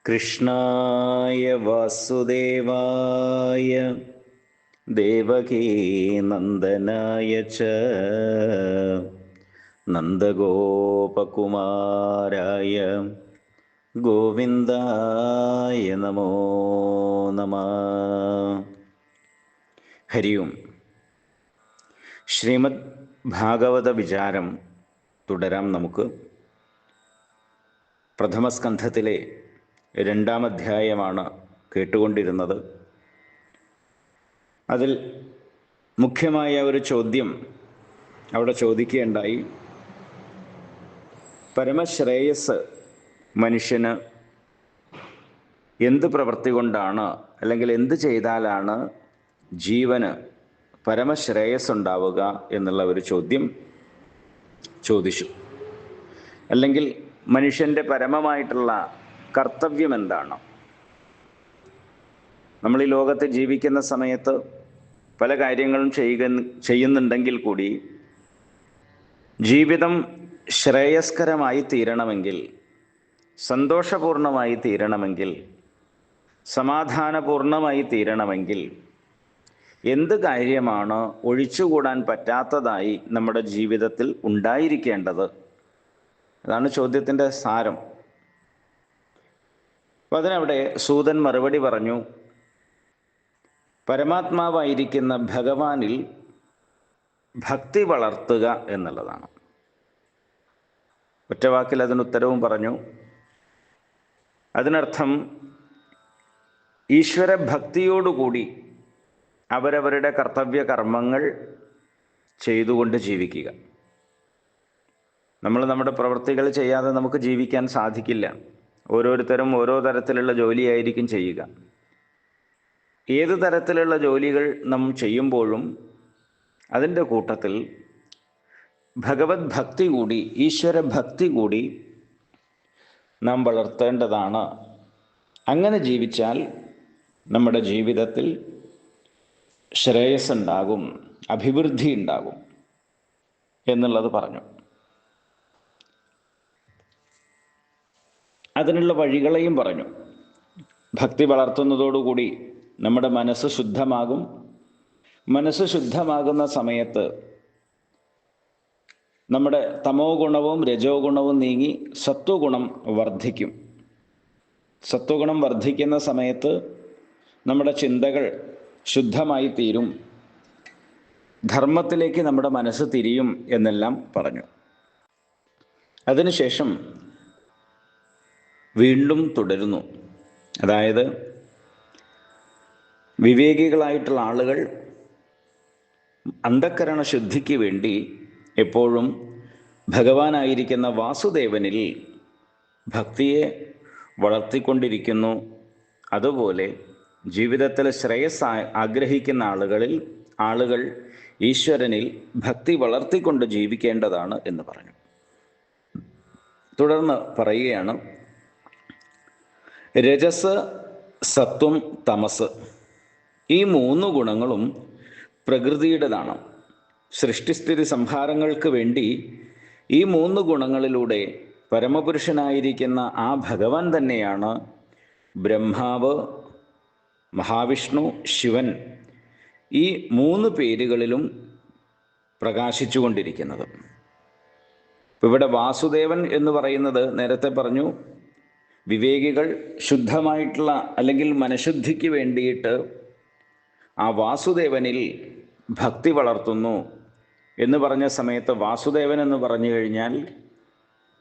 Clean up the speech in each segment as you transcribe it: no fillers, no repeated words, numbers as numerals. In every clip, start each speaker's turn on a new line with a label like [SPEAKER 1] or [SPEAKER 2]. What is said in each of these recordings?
[SPEAKER 1] കൃഷ്ണായ വാസുദേവായ ദേവകീനന്ദനായ ച നന്ദഗോപകുമാരായ ഗോവിന്ദായ നമോ നമഃ. ഹരി ഓം. ശ്രീമദ് ഭാഗവത വിചാരം തുടരാം. നമുക്ക് പ്രഥമസ്കന്ധത്തിലെ 2-ാം അധ്യായമാണ് കേട്ടുകൊണ്ടിരുന്നത്. അതിൽ മുഖ്യമായ ഒരു ചോദ്യം അവിടെ ചോദിക്കുകയുണ്ടായി. പരമശ്രേയസ് മനുഷ്യന് എന്ത് പ്രവൃത്തി കൊണ്ടാണ്, അല്ലെങ്കിൽ എന്ത് ചെയ്താലാണ് ജീവന് പരമശ്രേയസ് ഉണ്ടാവുക എന്നുള്ള ഒരു ചോദ്യം ചോദിച്ചു. അല്ലെങ്കിൽ മനുഷ്യൻ്റെ പരമമായിട്ടുള്ള കർത്തവ്യം എന്താണ്? നമ്മൾ ഈ ലോകത്ത് ജീവിക്കുന്ന സമയത്ത് പല കാര്യങ്ങളും ചെയ്യുന്നുണ്ടെങ്കിൽ കൂടി ജീവിതം ശ്രേയസ്കരമായി തീരണമെങ്കിൽ, സന്തോഷപൂർണമായി തീരണമെങ്കിൽ, സമാധാനപൂർണമായി തീരണമെങ്കിൽ എന്ത് കാര്യമാണ് ഒഴിച്ചുകൂടാൻ പറ്റാത്തതായി നമ്മുടെ ജീവിതത്തിൽ ഉണ്ടായിരിക്കേണ്ടത്? അതാണ് ചോദ്യത്തിൻ്റെ സാരം. അപ്പം അതിനവിടെ സൂതൻ മറുപടി പറഞ്ഞു, പരമാത്മാവായിരിക്കുന്ന ഭഗവാനിൽ ഭക്തി വളർത്തുക എന്നുള്ളതാണ്. ഒറ്റവാക്കിൽ അതിനുത്തരവും പറഞ്ഞു. അതിനർത്ഥം ഈശ്വരഭക്തിയോടുകൂടി അവരവരുടെ കർത്തവ്യ കർമ്മങ്ങൾ ചെയ്തുകൊണ്ട് ജീവിക്കുക. നമ്മൾ നമ്മുടെ പ്രവൃത്തികൾ ചെയ്യാതെ നമുക്ക് ജീവിക്കാൻ സാധിക്കില്ല. ഓരോരുത്തരും ഓരോ തരത്തിലുള്ള ജോലിയായിരിക്കും ചെയ്യുക. ഏത് തരത്തിലുള്ള ജോലികൾ നാം ചെയ്യുമ്പോഴും അതിൻ്റെ കൂട്ടത്തിൽ ഭഗവത് ഭക്തി കൂടി, ഈശ്വരഭക്തി കൂടി നാം വളർത്തേണ്ടതാണ്. അങ്ങനെ ജീവിച്ചാൽ നമ്മുടെ ജീവിതത്തിൽ ശ്രേയസ് ഉണ്ടാകും, അഭിവൃദ്ധി ഉണ്ടാകും എന്നുള്ളത് പറഞ്ഞു. അതിനുള്ള വഴികളെയും പറഞ്ഞു. ഭക്തി വളർത്തുന്നതോടുകൂടി നമ്മുടെ മനസ്സ് ശുദ്ധമാകും. മനസ്സ് ശുദ്ധമാകുന്ന സമയത്ത് നമ്മുടെ തമോ ഗുണവും രജോ ഗുണവും നീങ്ങി സത്വഗുണം വർദ്ധിക്കും. സത്വഗുണം വർദ്ധിക്കുന്ന സമയത്ത് നമ്മുടെ ചിന്തകൾ ശുദ്ധമായി തീരും, ധർമ്മത്തിലേക്ക് നമ്മുടെ മനസ്സ് തിരിയും എന്നെല്ലാം പറഞ്ഞു. അതിനുശേഷം വീണ്ടും തുടരുന്നു. അതായത് വിവേകികളായിട്ടുള്ള ആളുകൾ അന്ധക്കരണ ശുദ്ധിക്ക് വേണ്ടി എപ്പോഴും ഭഗവാനായിരിക്കുന്ന വാസുദേവനിൽ ഭക്തിയെ വളർത്തിക്കൊണ്ടിരിക്കുന്നു. അതുപോലെ ജീവിതത്തിൽ ശ്രേയസ് ആഗ്രഹിക്കുന്ന ആളുകൾ ഈശ്വരനിൽ ഭക്തി വളർത്തിക്കൊണ്ട് ജീവിക്കേണ്ടതാണ് എന്ന് പറഞ്ഞു. തുടർന്ന് പറയുകയാണ്, രജസ്, സത്വം, തമസ്, ഈ 3 ഗുണങ്ങളും പ്രകൃതിയുടേതാണ്. സൃഷ്ടിസ്ഥിതി സംഹാരങ്ങൾക്ക് വേണ്ടി ഈ 3 ഗുണങ്ങളിലൂടെ പരമപുരുഷനായിരിക്കുന്ന ആ ഭഗവാൻ തന്നെയാണ് ബ്രഹ്മാവ്, മഹാവിഷ്ണു, ശിവൻ, ഈ 3 പേരുകളിലും പ്രകാശിച്ചു കൊണ്ടിരിക്കുന്നത്. ഇവിടെ വാസുദേവൻ എന്ന് പറയുന്നത് നേരത്തെ പറഞ്ഞു, വിവേകികൾ ശുദ്ധമായിട്ടുള്ള അല്ലെങ്കിൽ മനഃശുദ്ധിക്ക് വേണ്ടിയിട്ട് ആ വാസുദേവനിൽ ഭക്തി വളർത്തുന്നു എന്ന് പറഞ്ഞ സമയത്ത് വാസുദേവൻ എന്ന് പറഞ്ഞു കഴിഞ്ഞാൽ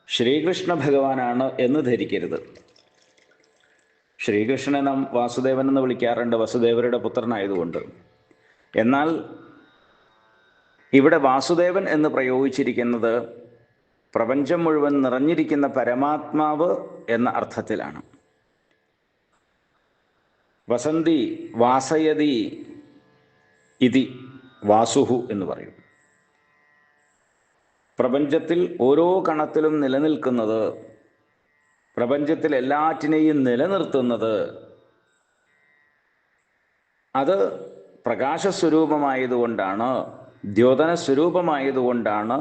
[SPEAKER 1] ശ്രീകൃഷ്ണ ഭഗവാനാണ് എന്ന് ധരിക്കരുത്. ശ്രീകൃഷ്ണനെ നാം വാസുദേവൻ എന്ന് വിളിക്കാറുണ്ട്, വസുദേവരുടെ പുത്രനായതുകൊണ്ട്. എന്നാൽ ഇവിടെ വാസുദേവൻ എന്ന് പ്രയോഗിച്ചിരിക്കുന്നത് പ്രപഞ്ചം മുഴുവൻ നിറഞ്ഞിരിക്കുന്ന പരമാത്മാവ് എന്ന അർത്ഥത്തിലാണ്. വസന്തി വാസയതി ഇതി വാസുഹു എന്ന് പറയും. പ്രപഞ്ചത്തിൽ ഓരോ കണത്തിലും നിലനിൽക്കുന്നത്, പ്രപഞ്ചത്തിൽ എല്ലാറ്റിനെയും നിലനിർത്തുന്നത്, അത് പ്രകാശസ്വരൂപമായതുകൊണ്ടാണ്, ദ്യോതന സ്വരൂപമായതുകൊണ്ടാണ്,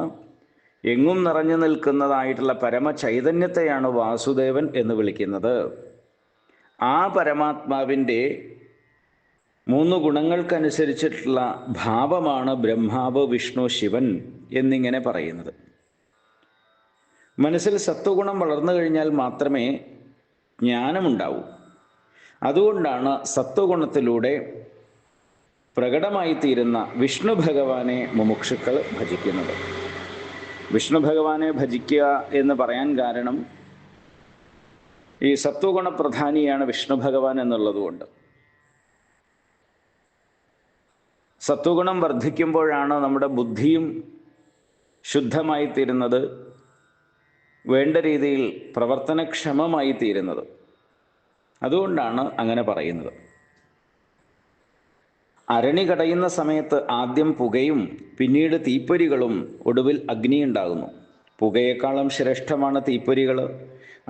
[SPEAKER 1] എങ്ങും നിറഞ്ഞു നിൽക്കുന്നതായിട്ടുള്ള പരമചൈതന്യത്തെയാണ് വാസുദേവൻ എന്ന് വിളിക്കുന്നത്. ആ പരമാത്മാവിൻ്റെ 3 ഗുണങ്ങൾക്കനുസരിച്ചിട്ടുള്ള ഭാവമാണ് ബ്രഹ്മാവ്, വിഷ്ണു, ശിവൻ എന്നിങ്ങനെ പറയുന്നത്. മനസ്സിൽ സത്വഗുണം വളർന്നു കഴിഞ്ഞാൽ മാത്രമേ ജ്ഞാനമുണ്ടാവൂ. അതുകൊണ്ടാണ് സത്വഗുണത്തിലൂടെ പ്രകടമായിത്തീരുന്ന വിഷ്ണു ഭഗവാനെ മുമുക്ഷുക്കൾ ഭജിക്കുന്നത്. വിഷ്ണു ഭഗവാനെ ഭജിക്കുക എന്ന് പറയാൻ കാരണം ഈ സത്വഗുണ പ്രധാനിയാണ് വിഷ്ണു ഭഗവാൻ എന്നുള്ളതുകൊണ്ട്. സത്വഗുണം വർദ്ധിക്കുമ്പോഴാണ് നമ്മുടെ ബുദ്ധിയും ശുദ്ധമായി തീരുന്നത്, വേണ്ട രീതിയിൽ പ്രവർത്തനക്ഷമമായി തീരുന്നത്. അതുകൊണ്ടാണ് അങ്ങനെ പറയുന്നത്. അരണി കടയുന്ന സമയത്ത് ആദ്യം പുകയും പിന്നീട് തീപ്പൊരികളും ഒടുവിൽ അഗ്നി ഉണ്ടാകുന്നു. പുകയേക്കാളും ശ്രേഷ്ഠമാണ് തീപ്പൊരികൾ,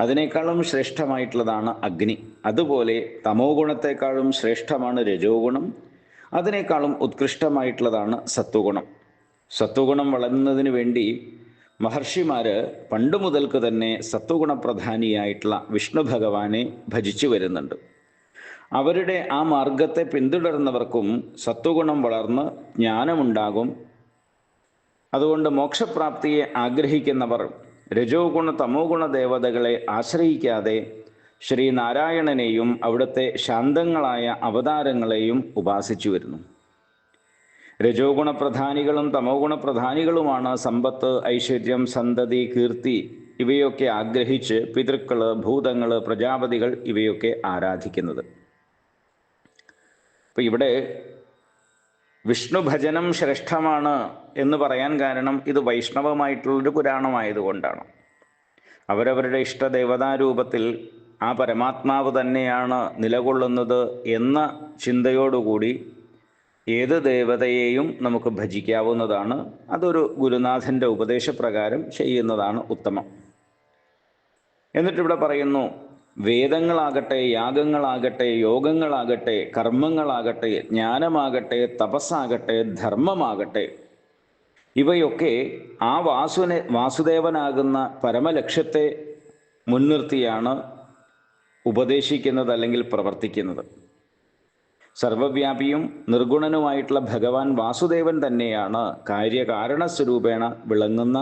[SPEAKER 1] അതിനേക്കാളും ശ്രേഷ്ഠമായിട്ടുള്ളതാണ് അഗ്നി. അതുപോലെ തമോ ഗുണത്തെക്കാളും ശ്രേഷ്ഠമാണ് രജോ ഗുണം, അതിനേക്കാളും ഉത്കൃഷ്ടമായിട്ടുള്ളതാണ് സത്വഗുണം. സത്വഗുണം വളരുന്നതിന് വേണ്ടി മഹർഷിമാർ പണ്ട് മുതൽക്ക് തന്നെ സത്വഗുണപ്രധാനിയായിട്ടുള്ള വിഷ്ണു ഭഗവാനെ ഭജിച്ചു വരുന്നുണ്ട്. അവരുടെ ആ മാർഗത്തെ പിന്തുടരുന്നവർക്കും സത്വഗുണം വളർന്ന് ജ്ഞാനമുണ്ടാകും. അതുകൊണ്ട് മോക്ഷപ്രാപ്തിയെ ആഗ്രഹിക്കുന്നവർ രജോ ഗുണ തമോ ഗുണ ദേവതകളെ ആശ്രയിക്കാതെ ശ്രീനാരായണനെയും അവിടുത്തെ ശാന്തങ്ങളായ അവതാരങ്ങളെയും ഉപാസിച്ചു വരുന്നു. രജോ ഗുണപ്രധാനികളും തമോ ഗുണപ്രധാനികളുമാണ് സമ്പത്ത്, ഐശ്വര്യം, സന്തതി, കീർത്തി ഇവയൊക്കെ ആഗ്രഹിച്ച് പിതൃക്കൾ, ഭൂതങ്ങൾ, പ്രജാപതികൾ ഇവയൊക്കെ ആരാധിക്കുന്നത്. അപ്പം ഇവിടെ വിഷ്ണു ഭജനം ശ്രേഷ്ഠമാണ് എന്ന് പറയാൻ കാരണം ഇത് വൈഷ്ണവമായിട്ടുള്ളൊരു പുരാണമായതുകൊണ്ടാണ്. അവരവരുടെ ഇഷ്ടദേവതാരൂപത്തിൽ ആ പരമാത്മാവ് തന്നെയാണ് നിലകൊള്ളുന്നത് എന്ന ചിന്തയോടുകൂടി ഏത് ദേവതയെയും നമുക്ക് ഭജിക്കാവുന്നതാണ്. അതൊരു ഗുരുനാഥൻ്റെ ഉപദേശപ്രകാരം ചെയ്യുന്നതാണ് ഉത്തമം. എന്നിട്ടിവിടെ പറയുന്നു, വേദങ്ങളാകട്ടെ, യാഗങ്ങളാകട്ടെ, യോഗങ്ങളാകട്ടെ, കർമ്മങ്ങളാകട്ടെ, ജ്ഞാനമാകട്ടെ, തപസ്സാകട്ടെ, ധർമ്മമാകട്ടെ, ഇവയൊക്കെ ആ വാസുദേവനാകുന്ന പരമലക്ഷ്യത്തെ മുൻനിർത്തിയാണ് ഉപദേശിക്കുന്നത് അല്ലെങ്കിൽ പ്രവർത്തിക്കുന്നത്. സർവവ്യാപിയും നിർഗുണനുമായിട്ടുള്ള ഭഗവാൻ വാസുദേവൻ തന്നെയാണ് കാര്യകാരണ സ്വരൂപേണ വിളങ്ങുന്ന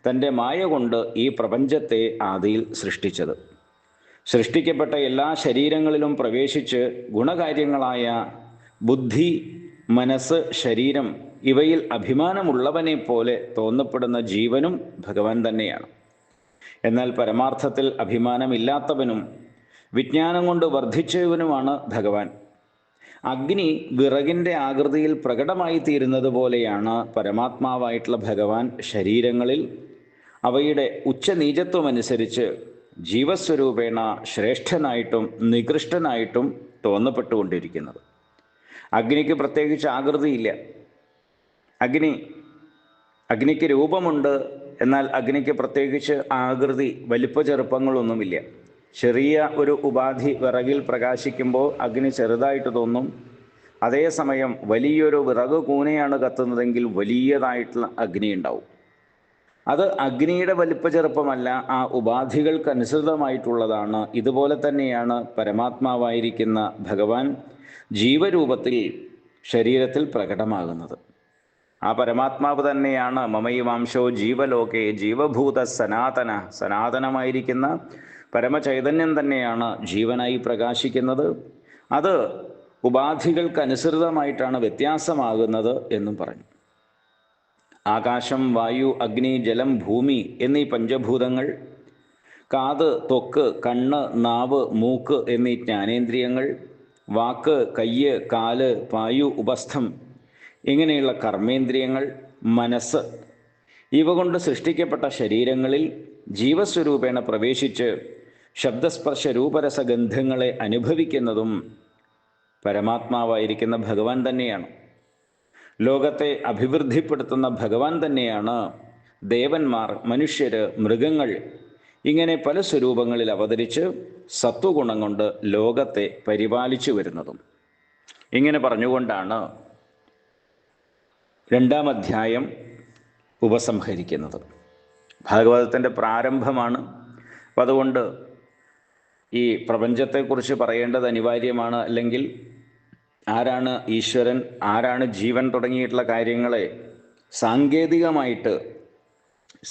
[SPEAKER 1] തൻ്റെ മായ കൊണ്ട് ഈ പ്രപഞ്ചത്തെ ആദിയിൽ സൃഷ്ടിച്ചത്. സൃഷ്ടിക്കപ്പെട്ട എല്ലാ ശരീരങ്ങളിലും പ്രവേശിച്ച് ഗുണകാര്യങ്ങളായ ബുദ്ധി, മനസ്സ്, ശരീരം ഇവയിൽ അഭിമാനമുള്ളവനെ പോലെ തോന്നപ്പെടുന്ന ജീവനും ഭഗവാൻ തന്നെയാണ്. എന്നാൽ പരമാർത്ഥത്തിൽ അഭിമാനമില്ലാത്തവനും വിജ്ഞാനം കൊണ്ട് വർദ്ധിച്ചവനുമാണ് ഭഗവാൻ. അഗ്നി വിറകിൻ്റെ ആകൃതിയിൽ പ്രകടമായി തീരുന്നത് പോലെയാണ് പരമാത്മാവായിട്ടുള്ള ഭഗവാൻ ശരീരങ്ങളിൽ അവയുടെ ഉച്ചനീചത്വമനുസരിച്ച് ജീവസ്വരൂപേണ ശ്രേഷ്ഠനായിട്ടും നികൃഷ്ടനായിട്ടും തോന്നപ്പെട്ടുകൊണ്ടിരിക്കുന്നത്. അഗ്നിക്ക് പ്രത്യേകിച്ച് ആകൃതിയില്ല. അഗ്നിക്ക് രൂപമുണ്ട്, എന്നാൽ അഗ്നിക്ക് പ്രത്യേകിച്ച് ആകൃതി, വലിപ്പ ചെറുപ്പങ്ങളൊന്നുമില്ല. ചെറിയ ഒരു ഉപാധി വിറകിൽ പ്രകാശിക്കുമ്പോൾ അഗ്നി ചെറുതായിട്ട് തോന്നും. അതേസമയം വലിയൊരു വിറക് കൂനയാണ് കത്തുന്നതെങ്കിൽ വലിയതായിട്ടുള്ള അഗ്നി ഉണ്ടാവും. അത് അഗ്നിയുടെ വലിപ്പ ചെറുപ്പമല്ല, ആ ഉപാധികൾക്കനുസൃതമായിട്ടുള്ളതാണ്. ഇതുപോലെ തന്നെയാണ് പരമാത്മാവായിരിക്കുന്ന ഭഗവാൻ ജീവരൂപത്തിൽ ശരീരത്തിൽ പ്രകടമാകുന്നത്. ആ പരമാത്മാവ് തന്നെയാണ് മമൈവാംശോ ജീവലോകേ ജീവഭൂത സനാതനമായിരിക്കുന്ന പരമചൈതന്യം തന്നെയാണ് ജീവനായി പ്രകാശിക്കുന്നത്. അത് ഉപാധികൾക്കനുസൃതമായിട്ടാണ് വ്യത്യാസമാകുന്നത് എന്നും പറഞ്ഞു. ആകാശം, വായു, അഗ്നി, ജലം, ഭൂമി എന്നീ പഞ്ചഭൂതങ്ങൾ, കാത്, ത്വക്ക്, കണ്ണ്, നാവ്, മൂക്ക് എന്നീ ജ്ഞാനേന്ദ്രിയങ്ങൾ, വാക്ക്, കയ്യ്, കാല്, പായു, ഉപസ്ഥം ഇങ്ങനെയുള്ള കർമ്മേന്ദ്രിയങ്ങൾ, മനസ്സ് ഇവ കൊണ്ട് സൃഷ്ടിക്കപ്പെട്ട ശരീരങ്ങളിൽ ജീവസ്വരൂപേണ പ്രവേശിച്ച് ശബ്ദസ്പർശ രൂപരസഗന്ധങ്ങളെ അനുഭവിക്കുന്നതും പരമാത്മാവായിരിക്കുന്ന ഭഗവാൻ തന്നെയാണ്. ലോകത്തെ അഭിവൃദ്ധിപ്പെടുത്തുന്ന ഭഗവാൻ തന്നെയാണ് ദേവന്മാർ, മനുഷ്യർ, മൃഗങ്ങൾ ഇങ്ങനെ പല സ്വരൂപങ്ങളിൽ അവതരിച്ച് സത്വഗുണം കൊണ്ട് ലോകത്തെ പരിപാലിച്ചു വരുന്നതും. ഇങ്ങനെ പറഞ്ഞുകൊണ്ടാണ് 2-ാം അധ്യായം ഉപസംഹരിക്കുന്നത്. ഭാഗവതത്തിൻ്റെ പ്രാരംഭമാണ്. അപ്പം അതുകൊണ്ട് ഈ പ്രപഞ്ചത്തെക്കുറിച്ച് പറയേണ്ടത് അനിവാര്യമാണ്. അല്ലെങ്കിൽ ആരാണ് ഈശ്വരൻ, ആരാണ് ജീവൻ തുടങ്ങിയിട്ടുള്ള കാര്യങ്ങളെ സാങ്കേതികമായിട്ട്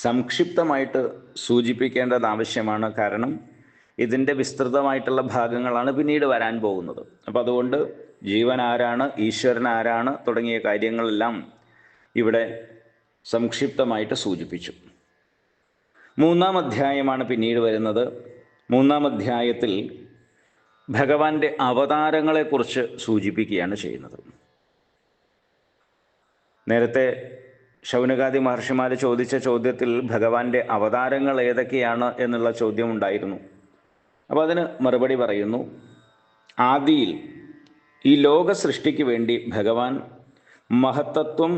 [SPEAKER 1] സംക്ഷിപ്തമായിട്ട് സൂചിപ്പിക്കേണ്ടത് ആവശ്യമാണ്. കാരണം ഇതിൻ്റെ വിസ്തൃതമായിട്ടുള്ള ഭാഗങ്ങളാണ് പിന്നീട് വരാൻ പോകുന്നത്. അപ്പം അതുകൊണ്ട് ജീവൻ ആരാണ്, ഈശ്വരൻ ആരാണ് തുടങ്ങിയ കാര്യങ്ങളെല്ലാം ഇവിടെ സംക്ഷിപ്തമായിട്ട് സൂചിപ്പിച്ചു. 3-ാം അധ്യായമാണ് പിന്നീട് വരുന്നത്. 3-ാം അധ്യായത്തിൽ ഭഗവാന്റെ അവതാരങ്ങളെക്കുറിച്ച് സൂചിപ്പിക്കുകയാണ് ചെയ്യുന്നത്. നേരത്തെ ശൗനകാദി മഹർഷിമാർ ചോദിച്ച ചോദ്യത്തിൽ ഭഗവാന്റെ അവതാരങ്ങൾ ഏതൊക്കെയാണ് എന്നുള്ള ചോദ്യം ഉണ്ടായിരുന്നു. അപ്പോൾ അതിന് മറുപടി പറയുന്നു. ആദിയിൽ ഈ ലോക സൃഷ്ടിക്ക് വേണ്ടി ഭഗവാൻ മഹത്തത്വം,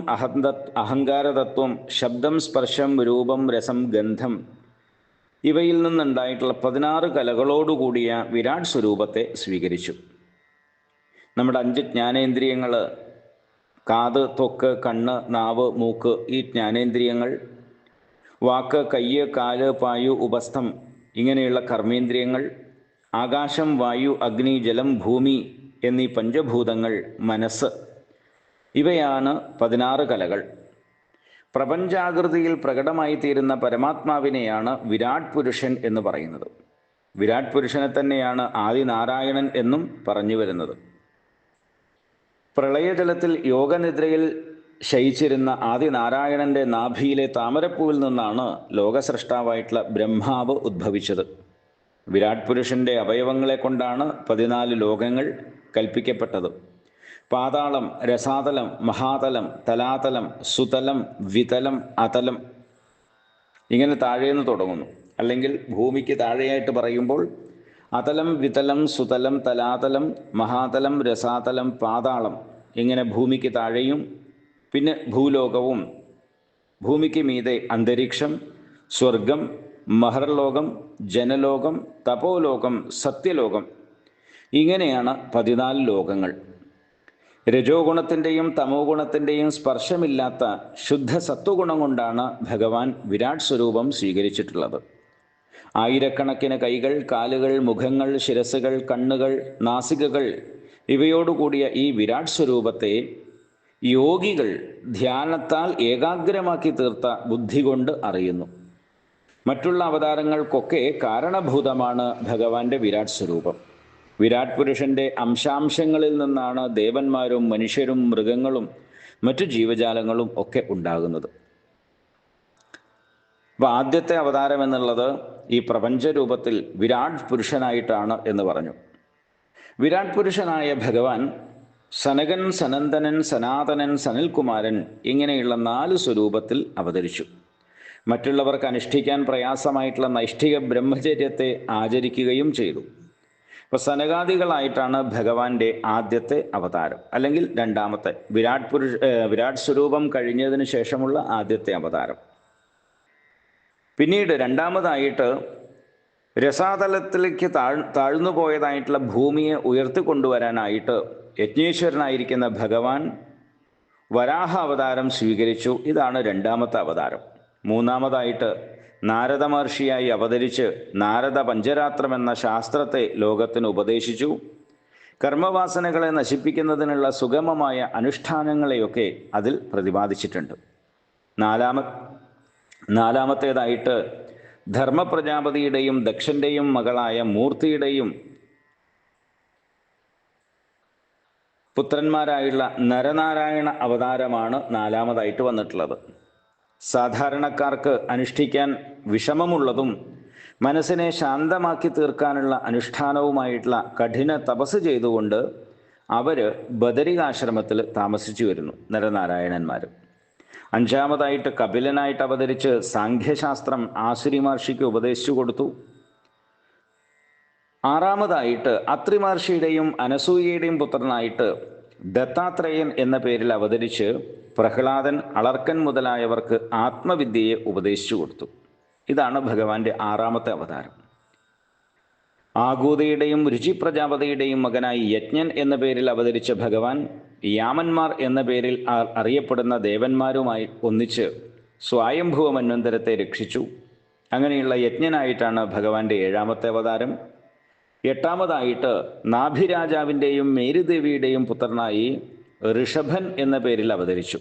[SPEAKER 1] അഹങ്കാരതത്വം, ശബ്ദം, സ്പർശം, രൂപം, രസം, ഗന്ധം ഇവയിൽ നിന്നുണ്ടായിട്ടുള്ള 16 കലകളോടുകൂടിയ വിരാട് സ്വരൂപത്തെ സ്വീകരിച്ചു. നമ്മുടെ 5 ജ്ഞാനേന്ദ്രിയങ്ങൾ, കാത്, ത്വക്ക്, കണ്ണ്, നാവ്, മൂക്ക്, ഈ ജ്ഞാനേന്ദ്രിയങ്ങൾ, വാക്ക്, കയ്യ്, കാല്, പായു, ഉപസ്ഥം ഇങ്ങനെയുള്ള കർമ്മേന്ദ്രിയങ്ങൾ, ആകാശം, വായു, അഗ്നി, ജലം, ഭൂമി എന്നീ പഞ്ചഭൂതങ്ങൾ, മനസ്സ് ഇവയാണ് 16 കലകൾ. പ്രപഞ്ചാകൃതിയിൽ പ്രകടമായി തീരുന്ന പരമാത്മാവിനെയാണ് വിരാട് പുരുഷൻ എന്ന് പറയുന്നത്. വിരാട് പുരുഷനെ തന്നെയാണ് ആദിനാരായണൻ എന്നും പറഞ്ഞു വരുന്നത്. പ്രളയജലത്തിൽ യോഗനിദ്രയിൽ ശയിച്ചിരുന്ന ആദിനാരായണന്റെ നാഭിയിലെ താമരപ്പൂവിൽ നിന്നാണ് ലോകസൃഷ്ടാവായിട്ടുള്ള ബ്രഹ്മാവ് ഉദ്ഭവിച്ചത്. വിരാട് പുരുഷന്റെ അവയവങ്ങളെ കൊണ്ടാണ് 14 ലോകങ്ങൾ കൽപ്പിക്കപ്പെട്ടത്. പാതാളം, രസാതലം, മഹാതലം, തലാതലം, സുതലം, വിതലം, അതലം ഇങ്ങനെ താഴേന്ന് തുടങ്ങുന്നു. അല്ലെങ്കിൽ ഭൂമിക്ക് താഴെയായിട്ട് പറയുമ്പോൾ അതലം, വിതലം, സുതലം, തലാതലം, മഹാതലം, രസാതലം, പാതാളം ഇങ്ങനെ ഭൂമിക്ക് താഴെയും പിന്നെ ഭൂലോകവും, ഭൂമിക്ക് മീതെ അന്തരീക്ഷം, സ്വർഗം, മഹർലോകം, ജനലോകം, തപോലോകം, സത്യലോകം ഇങ്ങനെയാണ് 14 ലോകങ്ങൾ. രജോ ഗുണത്തിൻ്റെയും തമോ ഗുണത്തിൻ്റെയും സ്പർശമില്ലാത്ത ശുദ്ധ സത്വഗുണം കൊണ്ടാണ് ഭഗവാൻ വിരാട് സ്വരൂപം സ്വീകരിച്ചിട്ടുള്ളത്. ആയിരക്കണക്കിന് കൈകൾ, കാലുകൾ, മുഖങ്ങൾ, ശിരസ്സുകൾ, കണ്ണുകൾ, നാസികകൾ ഇവയോടുകൂടിയ ഈ വിരാട് സ്വരൂപത്തെ യോഗികൾ ധ്യാനത്താൽ ഏകാഗ്രമാക്കി തീർത്ത ബുദ്ധി കൊണ്ട് അറിയുന്നു. മറ്റുള്ള അവതാരങ്ങൾക്കൊക്കെ കാരണഭൂതമാണ് ഭഗവാന്റെ വിരാട് സ്വരൂപം. വിരാട് പുരുഷന്റെ അംശാംശങ്ങളിൽ നിന്നാണ് ദേവന്മാരും മനുഷ്യരും മൃഗങ്ങളും മറ്റു ജീവജാലങ്ങളും ഒക്കെ ഉണ്ടാകുന്നത്. അപ്പോൾ ആദ്യത്തെ അവതാരം എന്നുള്ളത് ഈ പ്രപഞ്ചരൂപത്തിൽ വിരാട് പുരുഷനായിട്ടാണ് എന്ന് പറഞ്ഞു. വിരാട് പുരുഷനായ ഭഗവാൻ സനകൻ, സനന്ദനൻ, സനാതനൻ, സനൽകുമാരൻ ഇങ്ങനെയുള്ള 4 സ്വരൂപത്തിൽ അവതരിച്ചു. മറ്റുള്ളവർക്ക് അനുഷ്ഠിക്കാൻ പ്രയാസമായിട്ടുള്ള നൈഷ്ഠിക ബ്രഹ്മചര്യത്തെ ആചരിക്കുകയും ചെയ്തു. അപ്പോൾ സനകാദികളായിട്ടാണ് ഭഗവാന്റെ ആദ്യത്തെ അവതാരം, അല്ലെങ്കിൽ രണ്ടാമത്തെ വിരാട് സ്വരൂപം കഴിഞ്ഞതിന് ശേഷമുള്ള ആദ്യത്തെ അവതാരം. പിന്നീട് രണ്ടാമതായിട്ട് രസാതലത്തിലേക്ക് താഴ്ന്നു പോയതായിട്ടുള്ള ഭൂമിയെ ഉയർത്തിക്കൊണ്ടുവരാനായിട്ട് യജ്ഞേശ്വരനായിരിക്കുന്ന ഭഗവാൻ വരാഹ അവതാരം സ്വീകരിച്ചു. ഇതാണ് രണ്ടാമത്തെ അവതാരം. മൂന്നാമതായിട്ട് നാരദ മഹർഷിയായി അവതരിച്ച് നാരദ പഞ്ചരാത്രം എന്ന ശാസ്ത്രത്തെ ലോകത്തിന് ഉപദേശിച്ചു. കർമ്മവാസനകളെ നശിപ്പിക്കുന്നതിനുള്ള സുഗമമായ അനുഷ്ഠാനങ്ങളെയൊക്കെ അതിൽ പ്രതിപാദിച്ചിട്ടുണ്ട്. നാലാമത്തേതായിട്ട് ധർമ്മപ്രജാപതിയുടെയും ദക്ഷൻ്റെയും മകളായ മൂർത്തിയുടെയും പുത്രന്മാരായുള്ള നരനാരായണ അവതാരമാണ് നാലാമതായിട്ട് വന്നിട്ടുള്ളത്. സാധാരണക്കാർക്ക് അനുഷ്ഠിക്കാൻ വിഷമമുള്ളതും മനസ്സിനെ ശാന്തമാക്കി തീർക്കാനുള്ള അനുഷ്ഠാനവുമായിട്ടുള്ള കഠിന തപസ് ചെയ്തുകൊണ്ട് അവർ ബദരികാശ്രമത്തിൽ താമസിച്ചു വരുന്നു നരനാരായണന്മാർ. അഞ്ചാമതായിട്ട് കപിലനായിട്ട് അവതരിച്ച് സാഖ്യശാസ്ത്രം ആസുരി മഹർഷിക്ക് ഉപദേശിച്ചു കൊടുത്തു. ആറാമതായിട്ട് അത്രി മഹർഷിയുടെയും അനസൂയയുടെയും പുത്രനായിട്ട് ദത്താത്രേയൻ എന്ന പേരിൽ അവതരിച്ച് പ്രഹ്ലാദൻ, അളർക്കൻ മുതലായവർക്ക് ആത്മവിദ്യയെ ഉപദേശിച്ചു കൊടുത്തു. ഇതാണ് ഭഗവാന്റെ ആറാമത്തെ അവതാരം. ആകൂതയുടെയും രുചി പ്രജാപതിയുടെയും മകനായി യജ്ഞൻ എന്ന പേരിൽ അവതരിച്ച ഭഗവാൻ യാമന്മാർ എന്ന പേരിൽ അറിയപ്പെടുന്ന ദേവന്മാരുമായി ഒന്നിച്ച് സ്വയംഭുവ മന്വന്തരത്തെ രക്ഷിച്ചു. അങ്ങനെയുള്ള യജ്ഞനായിട്ടാണ് ഭഗവാന്റെ ഏഴാമത്തെ അവതാരം. എട്ടാമതായിട്ട് നാഭിരാജാവിൻ്റെയും മേരുദേവിയുടെയും പുത്രനായി ഋഷഭൻ എന്ന പേരിൽ അവതരിച്ചു.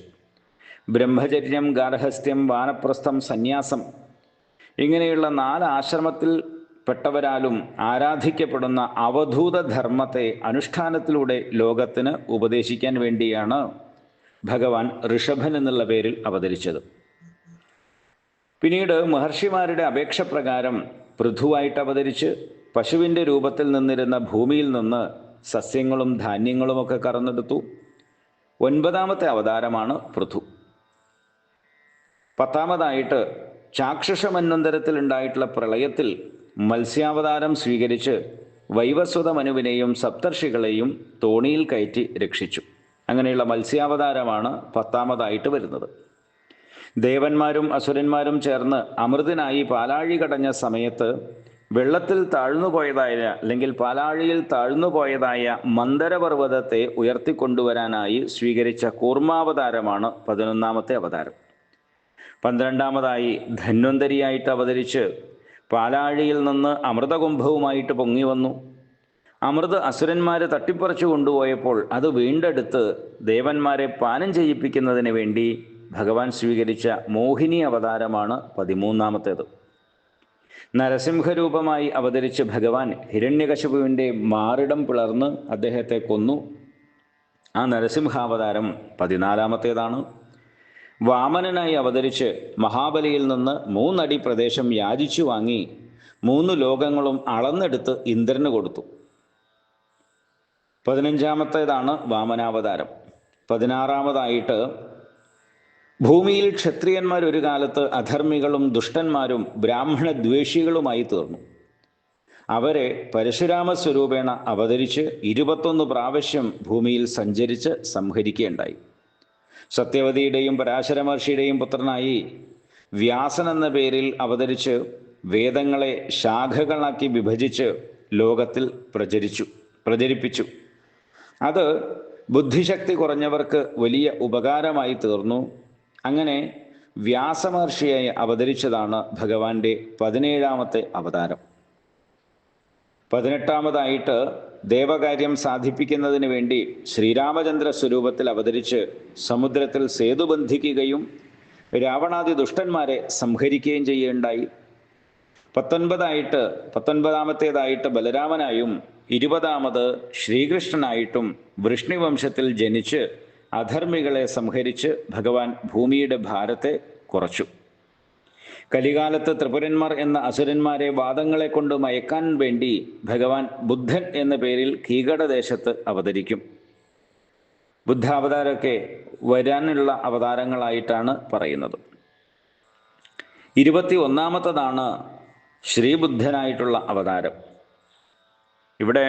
[SPEAKER 1] ബ്രഹ്മചര്യം, ഗാർഹസ്ഥ്യം, വാനപ്രസ്ഥം, സന്യാസം ഇങ്ങനെയുള്ള 4 ആശ്രമത്തിൽ പെട്ടവരാലും ആരാധിക്കപ്പെടുന്ന അവധൂത ധർമ്മത്തെ അനുഷ്ഠാനത്തിലൂടെ ലോകത്തിന് ഉപദേശിക്കാൻ വേണ്ടിയാണ് ഭഗവാൻ ഋഷഭൻ എന്നുള്ള പേരിൽ അവതരിച്ചത്. പിന്നീട് മഹർഷിമാരുടെ അപേക്ഷ പ്രകാരം പൃഥുവായിട്ട് അവതരിച്ച് പശുവിൻ്റെ രൂപത്തിൽ നിന്നിരുന്ന ഭൂമിയിൽ നിന്ന് സസ്യങ്ങളും ധാന്യങ്ങളുമൊക്കെ കറന്നെടുത്തു. 9ാമത്തെ അവതാരമാണ് പൃഥു. 10ാമതായിട്ട് ചാക്ഷുഷമന്വന്തരത്തിൽ ഉണ്ടായിട്ടുള്ള പ്രളയത്തിൽ മത്സ്യാവതാരം സ്വീകരിച്ച് വൈവസ്വത മനുവിനെയും സപ്തർഷികളെയും തോണിയിൽ കയറ്റി രക്ഷിച്ചു. അങ്ങനെയുള്ള മത്സ്യാവതാരമാണ് 10ാമതായിട്ട് വരുന്നത്. ദേവന്മാരും അസുരന്മാരും ചേർന്ന് അമൃതനായി പാലാഴി കടഞ്ഞ സമയത്ത് വെള്ളത്തിൽ താഴ്ന്നുപോയതായ അല്ലെങ്കിൽ പാലാഴിയിൽ താഴ്ന്നുപോയതായ മന്ദരപർവ്വതത്തെ ഉയർത്തിക്കൊണ്ടുവരാനായി സ്വീകരിച്ച കൂർമാവതാരമാണ് 11ാമത്തെ അവതാരം. 12ാമതായി ധന്വന്തരിയായിട്ട് അവതരിച്ച് പാലാഴിയിൽ നിന്ന് അമൃതകുംഭവുമായിട്ട് പൊങ്ങി വന്നു. അമൃത് അസുരന്മാരെ തട്ടിപ്പറിച്ചു കൊണ്ടുപോയപ്പോൾ അത് വീണ്ടെടുത്ത് ദേവന്മാരെ പാനം ചെയ്യിപ്പിക്കുന്നതിന് വേണ്ടി ഭഗവാൻ സ്വീകരിച്ച മോഹിനി അവതാരമാണ് 13ാമത്തേത്. നരസിംഹരൂപമായി അവതരിച്ച് ഭഗവാൻ ഹിരണ്യകശിപുവിൻ്റെ മാറിടം പിളർന്ന് അദ്ദേഹത്തെ കൊന്നു. ആ നരസിംഹാവതാരം 14ാമത്തേതാണ്. വാമനനായി അവതരിച്ച് മഹാബലിയിൽ നിന്ന് 3 അടി പ്രദേശം യാചിച്ചു വാങ്ങി 3 ലോകങ്ങളും അളന്നെടുത്ത് ഇന്ദ്രന് കൊടുത്തു. 15ാമത്തേതാണ് വാമനാവതാരം. 16ാമതായിട്ട് ഭൂമിയിൽ ക്ഷത്രിയന്മാർ ഒരു കാലത്ത് അധർമ്മികളും ദുഷ്ടന്മാരും ബ്രാഹ്മണദ്വേഷികളുമായി തീർന്നു. അവരെ പരശുരാമ സ്വരൂപേണ അവതരിച്ച് 21 പ്രാവശ്യം ഭൂമിയിൽ സഞ്ചരിച്ച് സംഹരിക്കുകയുണ്ടായി. സത്യവതിയുടെയും പരാശര മഹർഷിയുടെയും പുത്രനായി വ്യാസൻ എന്ന പേരിൽ അവതരിച്ച് വേദങ്ങളെ ശാഖകളാക്കി വിഭജിച്ച് ലോകത്തിൽ പ്രചരിപ്പിച്ചു. അത് ബുദ്ധിശക്തി കുറഞ്ഞവർക്ക് വലിയ ഉപകാരമായി തീർന്നു. അങ്ങനെ വ്യാസമഹർഷിയായി അവതരിച്ചതാണ് ഭഗവാന്റെ 17ാമത്തെ അവതാരം. 18ാമതായിട്ട് ദേവകാര്യം സാധിപ്പിക്കുന്നതിന് വേണ്ടി ശ്രീരാമചന്ദ്ര സ്വരൂപത്തിൽ അവതരിച്ച് സമുദ്രത്തിൽ സേതു ബന്ധിക്കുകയും രാവണാദി ദുഷ്ടന്മാരെ സംഹരിക്കുകയും ചെയ്യുകയുണ്ടായി. 19ാമത്തേതായിട്ട് ബലരാമനായും 20ാമത് ശ്രീകൃഷ്ണനായിട്ടും വൃഷ്ണിവംശത്തിൽ ജനിച്ച് അധർമ്മികളെ സംഹരിച്ച് ഭഗവാൻ ഭൂമിയുടെ ഭാരത്തെ കുറച്ചു. കലികാലത്ത് ത്രിപുരന്മാർ എന്ന അസുരന്മാരെ വാദങ്ങളെ കൊണ്ട് മയക്കാൻ വേണ്ടി ഭഗവാൻ ബുദ്ധൻ എന്ന പേരിൽ കീകടദേശത്ത് അവതരിക്കും. ബുദ്ധാവതാരമൊക്കെ വരാനുള്ള അവതാരങ്ങളായിട്ടാണ് പറയുന്നത്. 21ാമത്തതാണ് ശ്രീബുദ്ധനായിട്ടുള്ള അവതാരം. ഇവിടെ